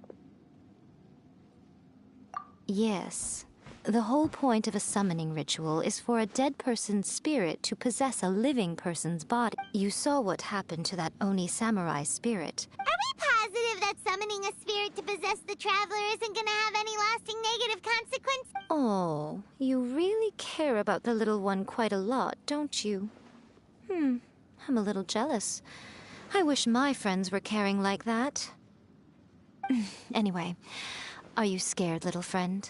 Yes. The whole point of a summoning ritual is for a dead person's spirit to possess a living person's body. You saw what happened to that Oni samurai spirit. Are we positive that summoning a spirit to possess the traveler isn't gonna have any lasting negative consequence? Oh, you really care about the little one quite a lot, don't you? I'm a little jealous. I wish my friends were caring like that. Anyway, are you scared, little friend?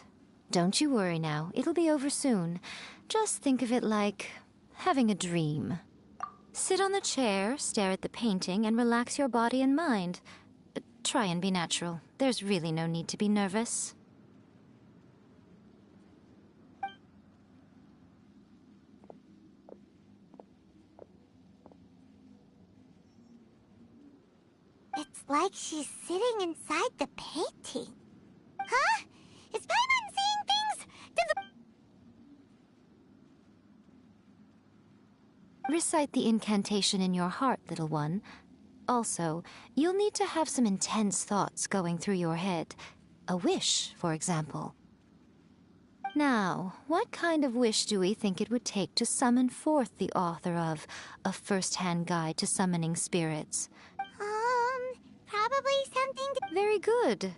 Don't you worry now, it'll be over soon. Just think of it like having a dream. Sit on the chair, stare at the painting, and relax your body and mind. Try and be natural. There's really no need to be nervous. It's like she's sitting inside the painting. Huh? Is Paimon seeing things? Recite the incantation in your heart, little one. Also, you'll need to have some intense thoughts going through your head. A wish, for example. Now, what kind of wish do we think it would take to summon forth the author of A First-Hand Guide to Summoning Spirits? Probably something to... Very good.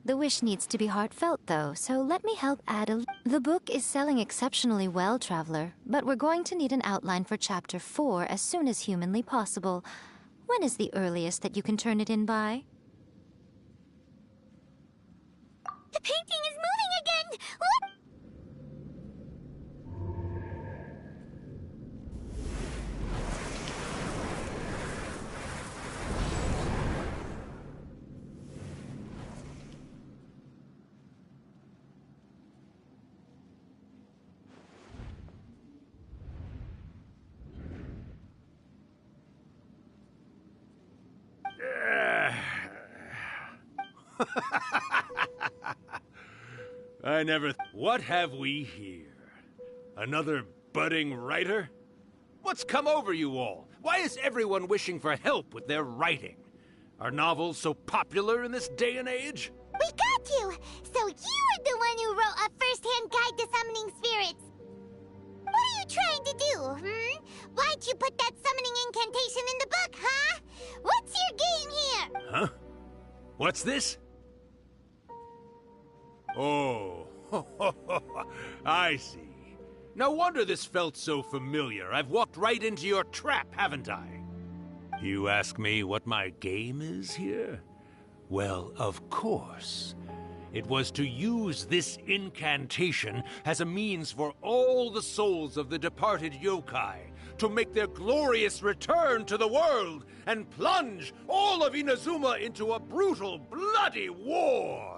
The wish needs to be heartfelt, though, so let me help add a... The book is selling exceptionally well, Traveler, but we're going to need an outline for Chapter 4 as soon as humanly possible. When is the earliest that you can turn it in by? The painting is moving again! What? I never... What have we here? Another budding writer? What's come over you all? Why is everyone wishing for help with their writing? Are novels so popular in this day and age? We got you! So you were the one who wrote A First-Hand Guide to Summoning Spirits! What are you trying to do, Why'd you put that summoning incantation in the book, huh? What's your game here? Huh? What's this? Oh, I see. No wonder this felt so familiar. I've walked right into your trap, haven't I? You ask me what my game is here? Well, of course. It was to use this incantation as a means for all the souls of the departed yokai to make their glorious return to the world and plunge all of Inazuma into a brutal, bloody war!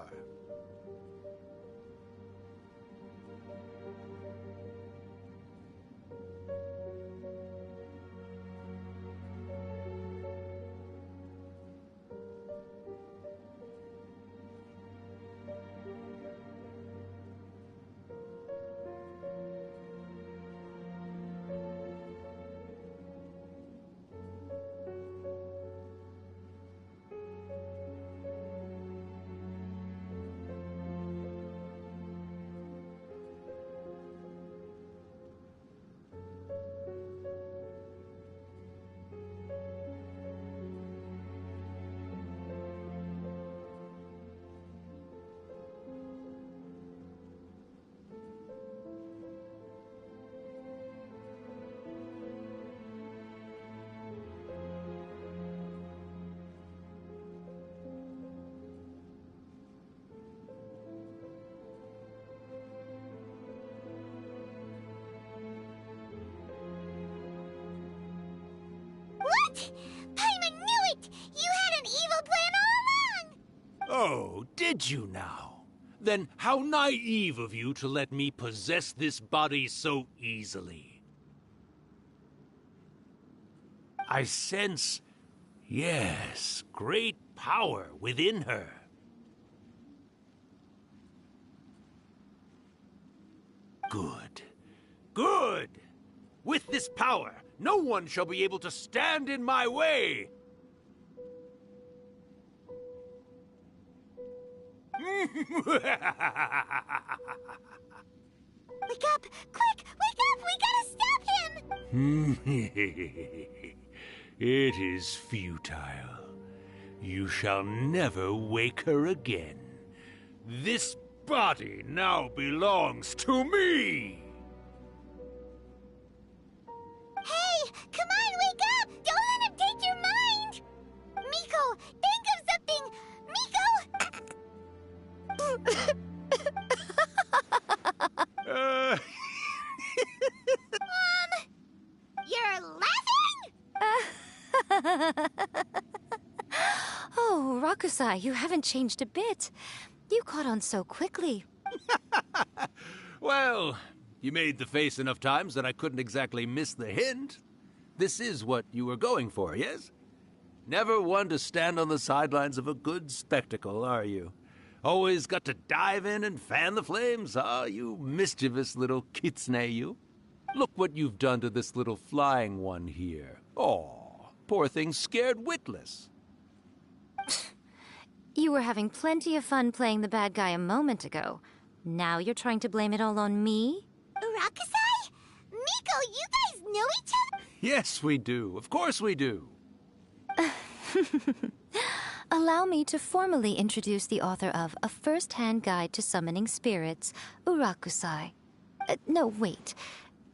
What? Paimon knew it! You had an evil plan all along! Oh, did you now? Then how naive of you to let me possess this body so easily. I sense Yes, great power within her. Good. Good! With this power, no one shall be able to stand in my way! Wake up! Quick! Wake up! We gotta stop him! It is futile. You shall never wake her again. This body now belongs to me! Hey! Come on, wake up! Don't let him take your mind! Miko, think of something! Miko! You're laughing? Oh, Rakusai, you haven't changed a bit. You caught on so quickly. Well, you made the face enough times that I couldn't exactly miss the hint. This is what you were going for, yes? Never one to stand on the sidelines of a good spectacle, are you? Always got to dive in and fan the flames, ah, you mischievous little kitsune, you. Look what you've done to this little flying one here. Oh, poor thing scared witless. You were having plenty of fun playing the bad guy a moment ago. Now you're trying to blame it all on me? Rakusai? Miko, you guys know each other? Yes, we do. Of course we do. Allow me to formally introduce the author of A First-Hand Guide to Summoning Spirits, Urakusai. No, wait.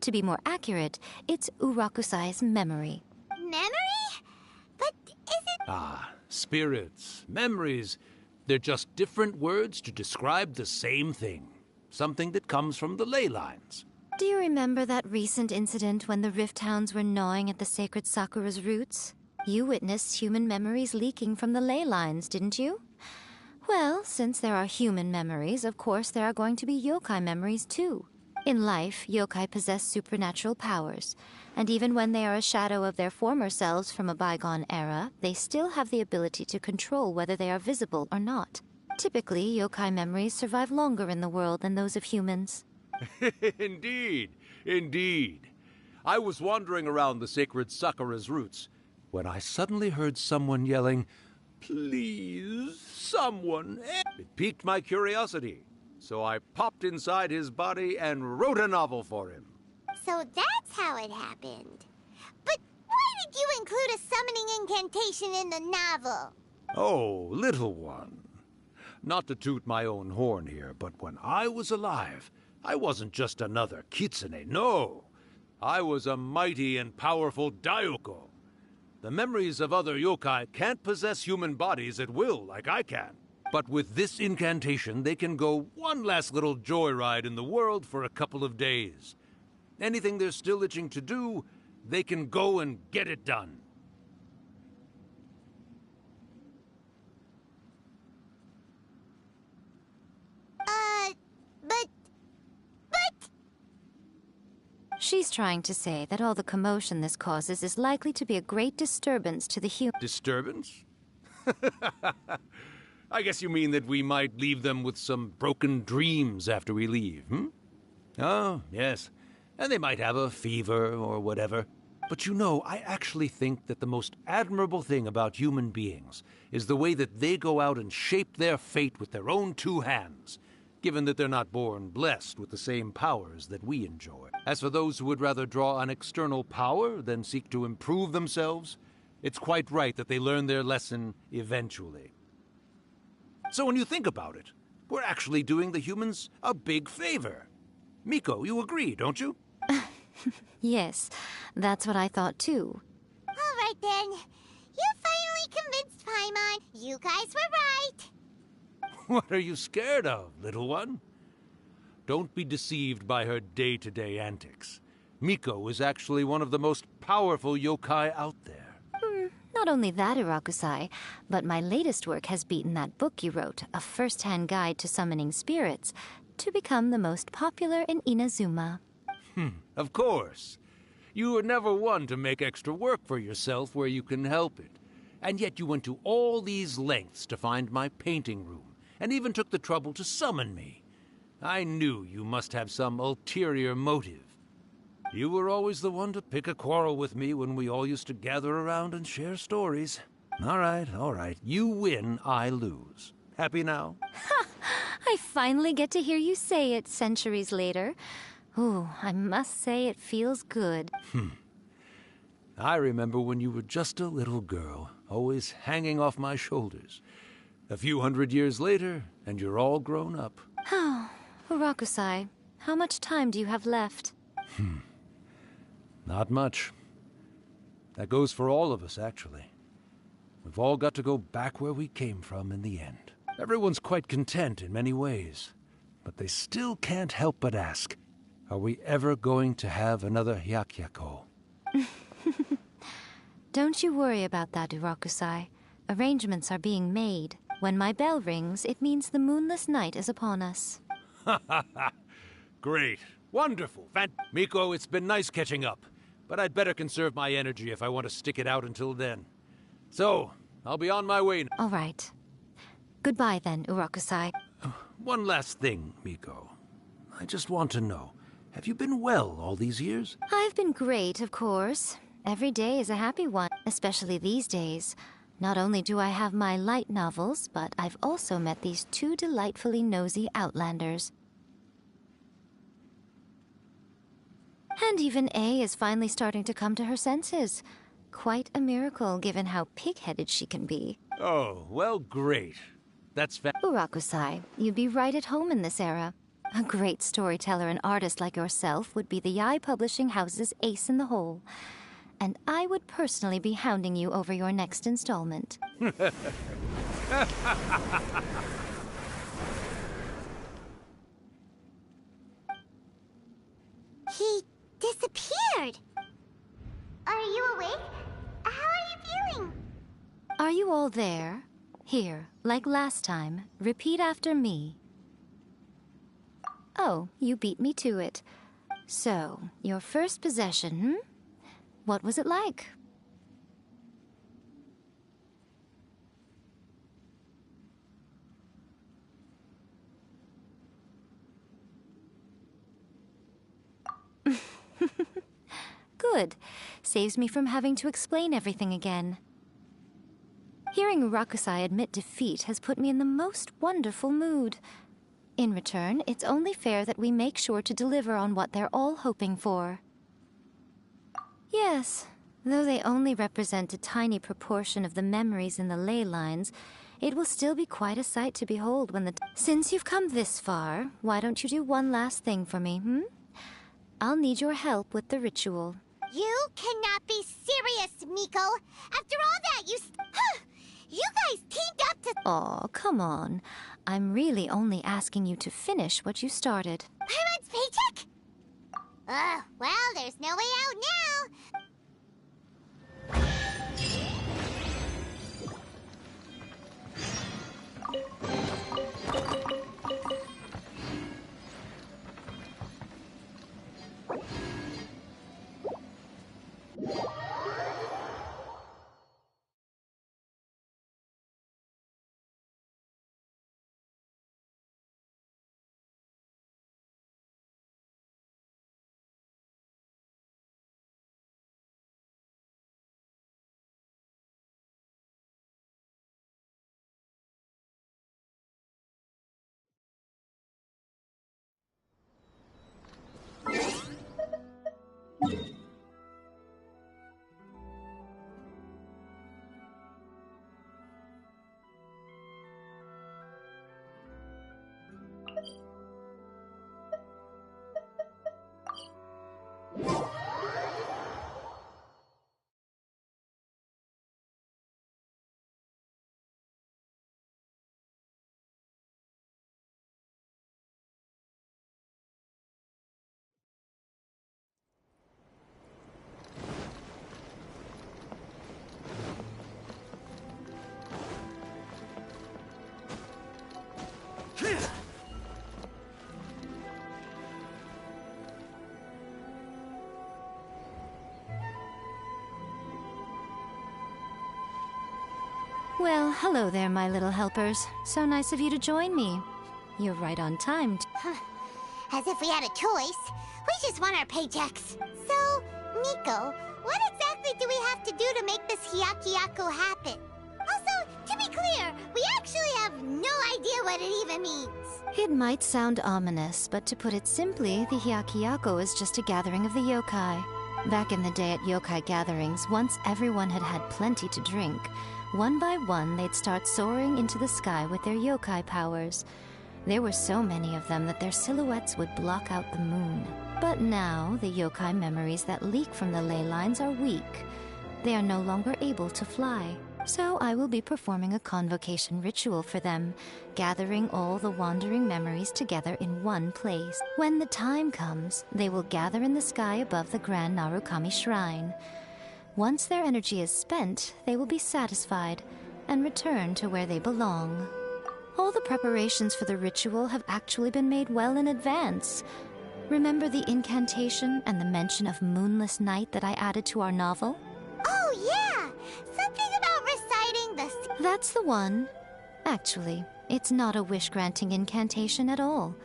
To be more accurate, it's Urakusai's memory. Memory? But is it... Ah, spirits, memories. They're just different words to describe the same thing. Something that comes from the ley lines. Do you remember that recent incident when the Rift Hounds were gnawing at the sacred Sakura's roots? You witnessed human memories leaking from the ley lines, didn't you? Well, since there are human memories, of course there are going to be yokai memories too. In life, yokai possess supernatural powers, and even when they are a shadow of their former selves from a bygone era, they still have the ability to control whether they are visible or not. Typically, yokai memories survive longer in the world than those of humans. Indeed, indeed. I was wandering around the sacred Sakura's roots when I suddenly heard someone yelling, "Please, someone!" It piqued my curiosity, so I popped inside his body and wrote a novel for him. So that's how it happened. But why did you include a summoning incantation in the novel? Oh, little one. Not to toot my own horn here, but when I was alive, I wasn't just another kitsune, no. I was a mighty and powerful Daioko. The memories of other yokai can't possess human bodies at will like I can. But with this incantation, they can go one last little joyride in the world for a couple of days. Anything they're still itching to do, they can go and get it done. But... She's trying to say that all the commotion this causes is likely to be a great disturbance to the human... Disturbance? I guess you mean that we might leave them with some broken dreams after we leave, hmm? Oh, yes. And they might have a fever or whatever. But you know, I actually think that the most admirable thing about human beings is the way that they go out and shape their fate with their own two hands, given that they're not born blessed with the same powers that we enjoy. As for those who would rather draw on external power than seek to improve themselves, it's quite right that they learn their lesson eventually. So when you think about it, we're actually doing the humans a big favor. Miko, you agree, don't you? Yes, that's what I thought too. All right then. You finally convinced Paimon. You guys were right. What are you scared of, little one? Don't be deceived by her day-to-day antics. Miko is actually one of the most powerful yokai out there. Not only that, Urakusai, but my latest work has beaten that book you wrote, A First-Hand Guide to Summoning Spirits, to become the most popular in Inazuma. Of course. You were never one to make extra work for yourself where you can help it. And yet you went to all these lengths to find my painting room, and even took the trouble to summon me. I knew you must have some ulterior motive. You were always the one to pick a quarrel with me when we all used to gather around and share stories. All right. You win, I lose. Happy now? I finally get to hear you say it centuries later. Ooh, I must say it feels good. I remember when you were just a little girl, always hanging off my shoulders. A few hundred years later, and you're all grown up. Oh, Urakusai, how much time do you have left? Not much. That goes for all of us, actually. We've all got to go back where we came from in the end. Everyone's quite content in many ways, but they still can't help but ask, are we ever going to have another Hyakyako? Don't you worry about that, Urakusai. Arrangements are being made. When my bell rings, it means the moonless night is upon us. Great. Wonderful. Miko, it's been nice catching up, but I'd better conserve my energy if I want to stick it out until then. So, I'll be on my way now. All right. Goodbye then, Urakusai. One last thing, Miko. I just want to know, have you been well all these years? I've been great, of course. Every day is a happy one, especially these days. Not only do I have my light novels, but I've also met these two delightfully nosy outlanders. And even A is finally starting to come to her senses. Quite a miracle, given how pig-headed she can be. Oh, well, great. That's Urakusai, you'd be right at home in this era. A great storyteller and artist like yourself would be the Yae Publishing House's ace in the hole. And I would personally be hounding you over your next installment. He disappeared. Are you awake? How are you feeling? Are you all there? Here, like last time, repeat after me. Oh, you beat me to it. So, your first possession, What was it like? Good. Saves me from having to explain everything again. Hearing Urakusai admit defeat has put me in the most wonderful mood. In return, it's only fair that we make sure to deliver on what they're all hoping for. Yes, though they only represent a tiny proportion of the memories in the ley lines, it will still be quite a sight to behold when Since you've come this far, why don't you do one last thing for me, I'll need your help with the ritual. You cannot be serious, Miko. After all that, you guys teamed up to... Aw, come on. I'm really only asking you to finish what you started. Pyron's paycheck? Well, there's no way out now. Well, hello there, my little helpers. So nice of you to join me. You're right on time. As if we had a choice. We just want our paychecks. So, Miko, what exactly do we have to do to make this Hyakuyaku happen? Also, to be clear, we actually have no idea what it even means. It might sound ominous, but to put it simply, the Hyakuyaku is just a gathering of the yokai. Back in the day at yokai gatherings, once everyone had had plenty to drink, one by one they'd start soaring into the sky with their yokai powers. There were so many of them that their silhouettes would block out the moon. But now, the yokai memories that leak from the ley lines are weak. They are no longer able to fly. So I will be performing a convocation ritual for them, gathering all the wandering memories together in one place. When the time comes, they will gather in the sky above the Grand Narukami Shrine. Once their energy is spent, they will be satisfied and return to where they belong. All the preparations for the ritual have actually been made well in advance. Remember the incantation and the mention of moonless night that I added to our novel? Oh, yeah! Something about reciting the... That's the one. Actually, it's not a wish-granting incantation at all.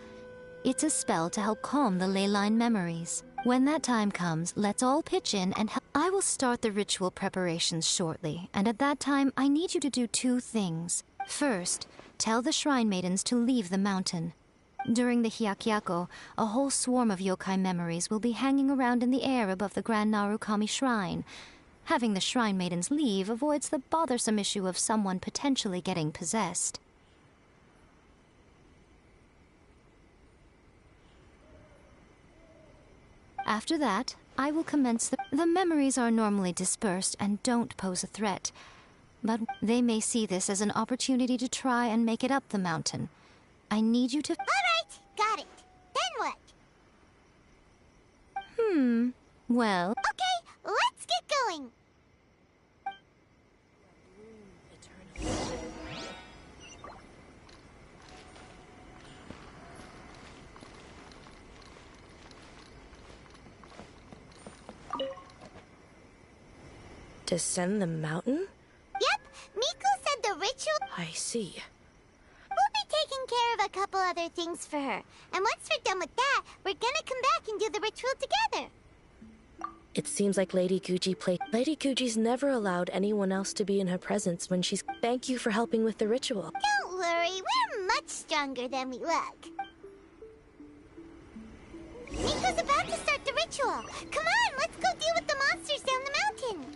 It's a spell to help calm the ley line memories. When that time comes, let's all pitch in and help. I will start the ritual preparations shortly, and at that time, I need you to do two things. First, tell the shrine maidens to leave the mountain. During the Hyakuyaku, a whole swarm of yokai memories will be hanging around in the air above the Grand Narukami Shrine. Having the shrine maidens leave avoids the bothersome issue of someone potentially getting possessed. After that, I will commence the memories are normally dispersed and don't pose a threat, but they may see this as an opportunity to try and make it up the mountain. I need you to... All right, got it. Then what? Well... Okay, let's get going. Descend the mountain? Yep, Miko said the ritual... I see. We'll be taking care of a couple other things for her. And once we're done with that, we're gonna come back and do the ritual together. It seems like Lady Guji played. Lady Guji's never allowed anyone else to be in her presence when she's... Thank you for helping with the ritual. Don't worry, we're much stronger than we look. Miko's about to start the ritual. Come on, let's go deal with the monsters down the mountain.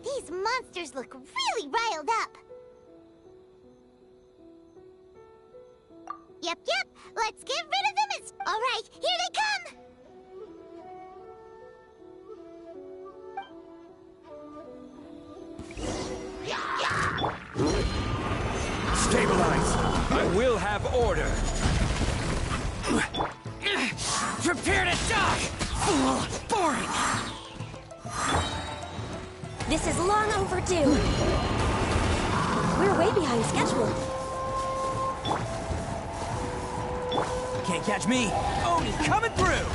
These monsters look really riled up. Yep, let's get rid of them. All right, here they come. Stabilize! I will have order! Prepare to die! Fool! Boring! This is long overdue. We're way behind schedule. Can't catch me. Oni coming through!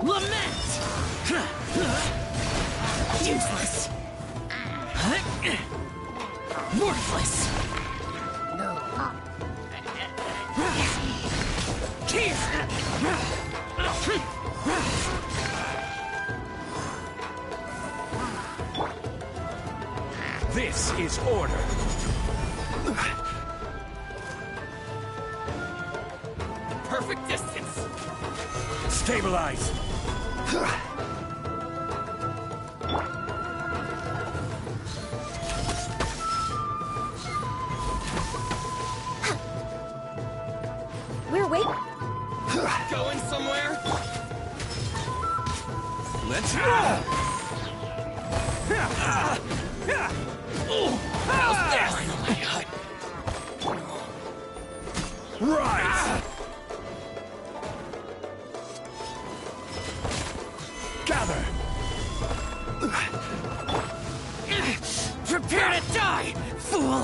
Lament! Useless! Worthless! This is order. Perfect distance. Stabilize. We're waiting. Going somewhere? Let's roll! How's this? Rise! Gather! Prepare to die, fool!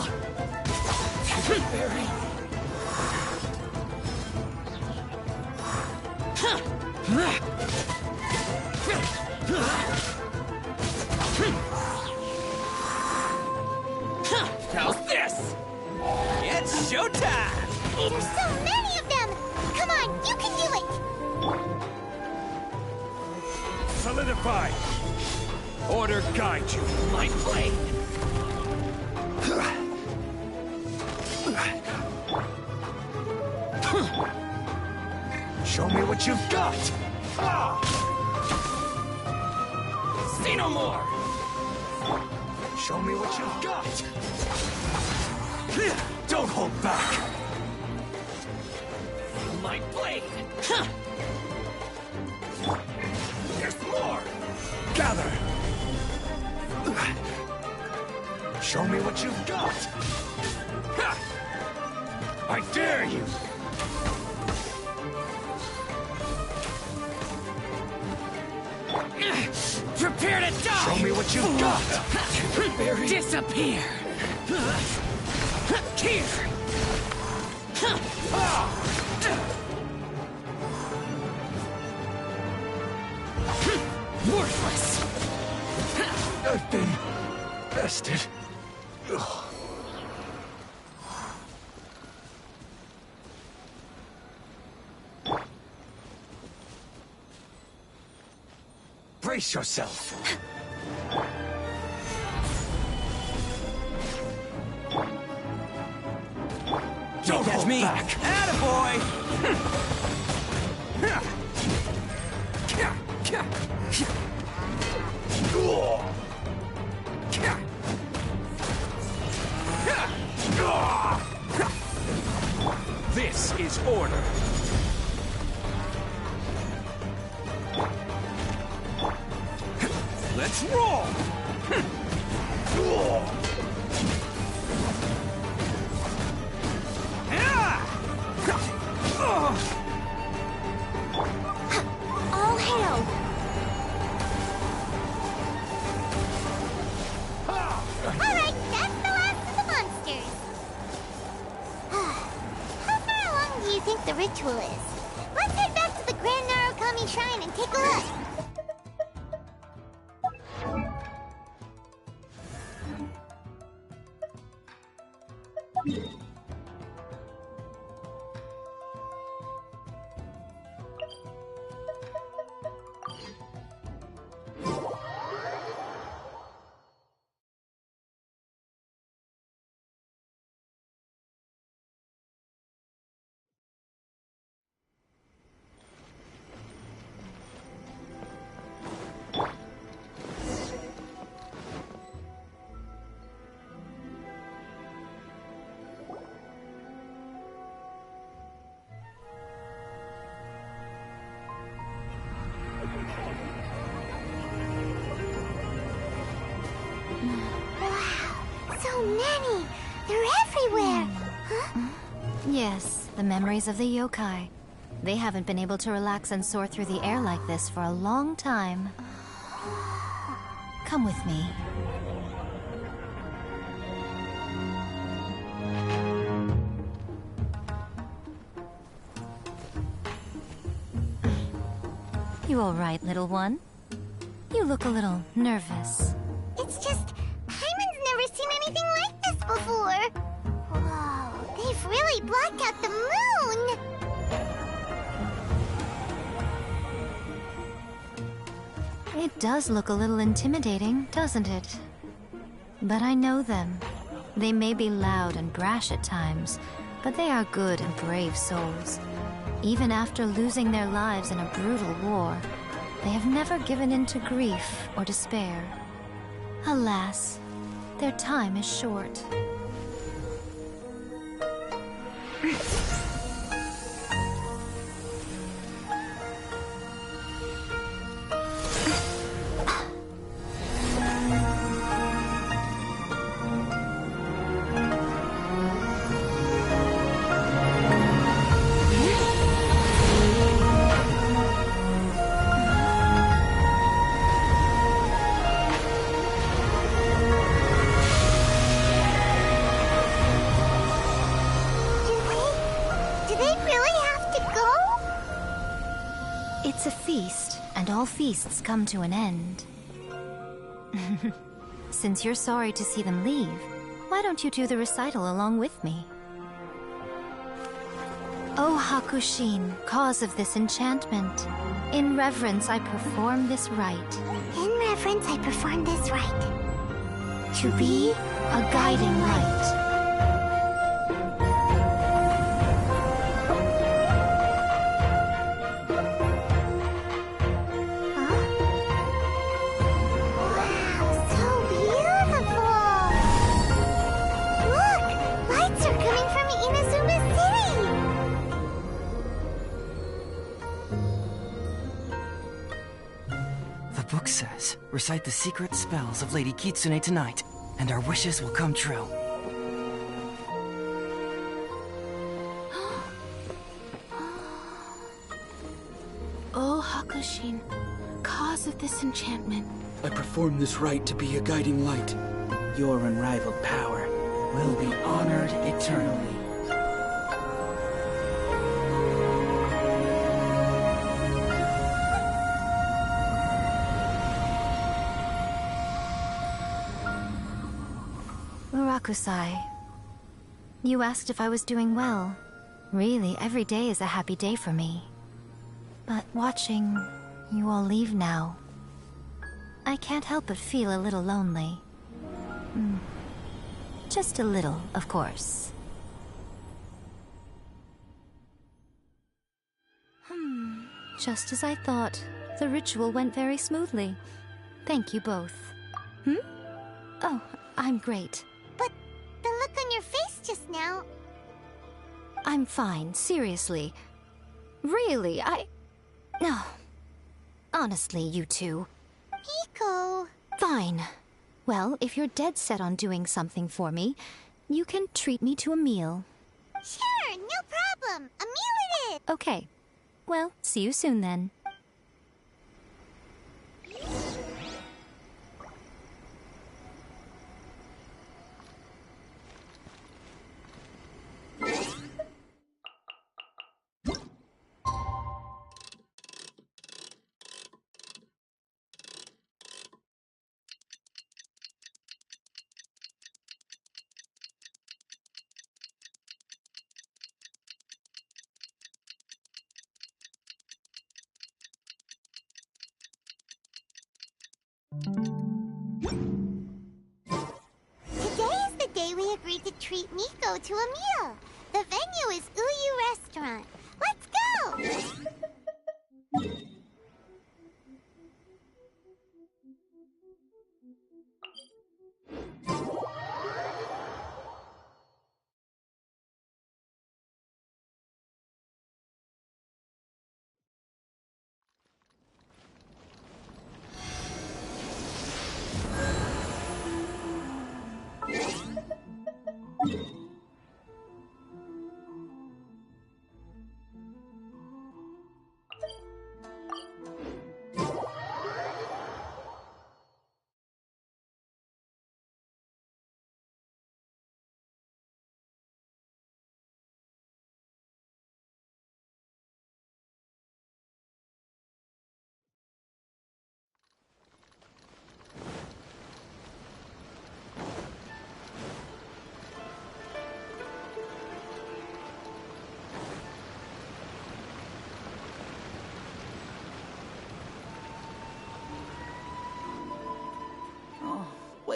How's this? It's showtime! There's so many of them! Come on, you can do it! Solidify! Order guide you. My blade! Show me what you've got! See no more! Show me what you've got! Don't hold back! My blade! There's more! Gather! Show me what you've got! I dare you! Prepare to die! Show me what you've got! Disappear! Here! Worthless! I've been bested. Ugh. Brace yourself. Don't catch me. Back. Attaboy! This is order. Let's roll! All hail! Alright, that's the last of the monsters. How far along do you think the ritual is? Let's head back to the Grand Narukami Shrine and take a look. So many! They're everywhere! Huh? Yes, the memories of the yokai. They haven't been able to relax and soar through the air like this for a long time. Come with me. You all right, little one? You look a little nervous. It's just, Hyman's never seen anything like this before! block out the moon! It does look a little intimidating, doesn't it? But I know them. They may be loud and brash at times, but they are good and brave souls. Even after losing their lives in a brutal war, they have never given in to grief or despair. Alas, their time is short. It's a feast, and all feasts come to an end. Since you're sorry to see them leave, why don't you do the recital along with me? O Hakushin, cause of this enchantment, in reverence I perform this rite. In reverence I perform this rite. To be a guiding light. The book says, recite the secret spells of Lady Kitsune tonight, and our wishes will come true. O Hakushin, cause of this enchantment. I perform this rite to be a guiding light. Your unrivaled power will be honored eternally. Murakusai, you asked if I was doing well. Really, every day is a happy day for me. But watching you all leave now, I can't help but feel a little lonely. Just a little, of course. Just as I thought. The ritual went very smoothly. Thank you both. Oh, I'm great. But the look on your face just now... I'm fine, seriously. Really, No. Honestly, you two. Miko... Fine. Well, if you're dead set on doing something for me, you can treat me to a meal. Sure, no problem. A meal it is! Okay. Well, see you soon then. Today is the day we agreed to treat Miko to a meal. The venue is Uyu Restaurant. Let's go!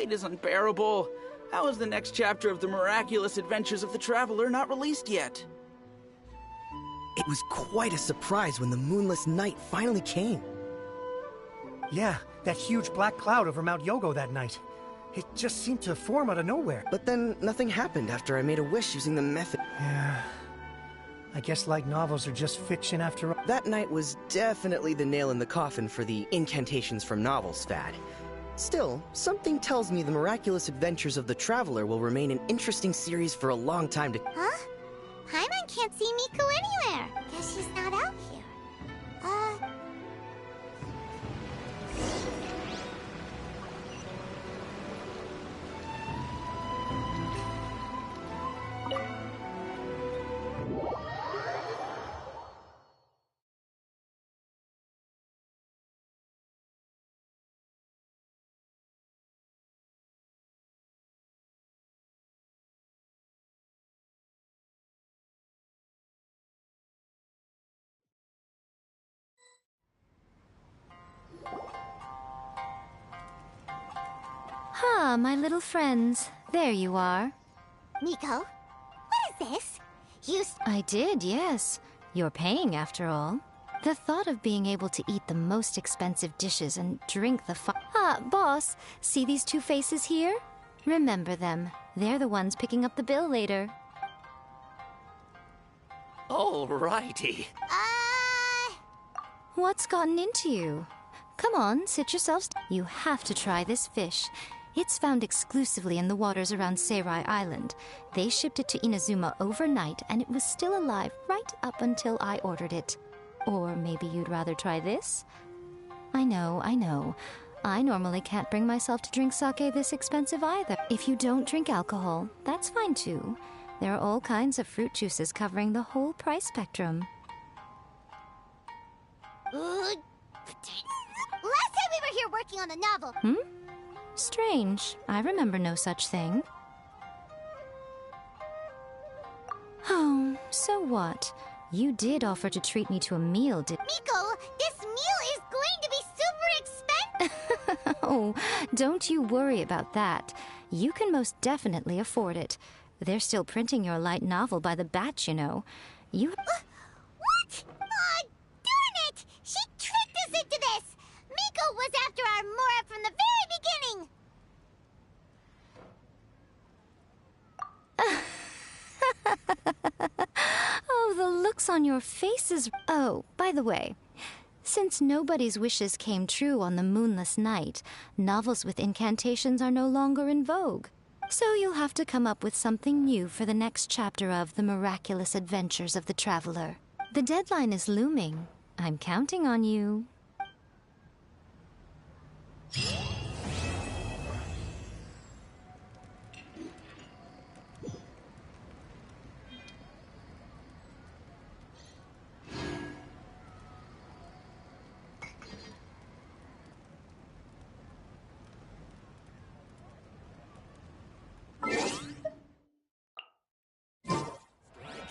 wait is unbearable. How is the next chapter of the miraculous adventures of the Traveler not released yet? It was quite a surprise when the moonless night finally came. Yeah, that huge black cloud over Mount Yogo that night. It just seemed to form out of nowhere. But then nothing happened after I made a wish using the method. Yeah. I guess light novels are just fiction after all. That night was definitely the nail in the coffin for the incantations from novels fad. Still, something tells me the miraculous adventures of the Traveler will remain an interesting series for a long time to... Huh? Paimon can't see Miko anywhere. Guess she's not out here. Ah, my little friends. There you are. Miko, what is this? I did, yes. You're paying, after all. The thought of being able to eat the most expensive dishes and drink the boss, see these two faces here? Remember them. They're the ones picking up the bill later. Alrighty. What's gotten into you? Come on, sit yourselves. You have to try this fish. It's found exclusively in the waters around Seirai Island. They shipped it to Inazuma overnight, and it was still alive right up until I ordered it. Or maybe you'd rather try this? I know. I normally can't bring myself to drink sake this expensive either. If you don't drink alcohol, that's fine too. There are all kinds of fruit juices covering the whole price spectrum. Last time we were here working on a novel. Strange. I remember no such thing. Oh, so what? You did offer to treat me to a meal, Miko, this meal is going to be super expensive! Oh, don't you worry about that. You can most definitely afford it. They're still printing your light novel by the batch, you know. What? Oh, darn it! She tricked us into this! Miko was after our Mora from the very beginning! Oh, the looks on your faces. Oh, by the way, since nobody's wishes came true on the moonless night, novels with incantations are no longer in vogue. So you'll have to come up with something new for the next chapter of The Miraculous Adventures of the Traveler. The deadline is looming. I'm counting on you.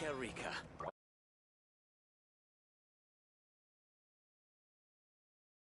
Erika,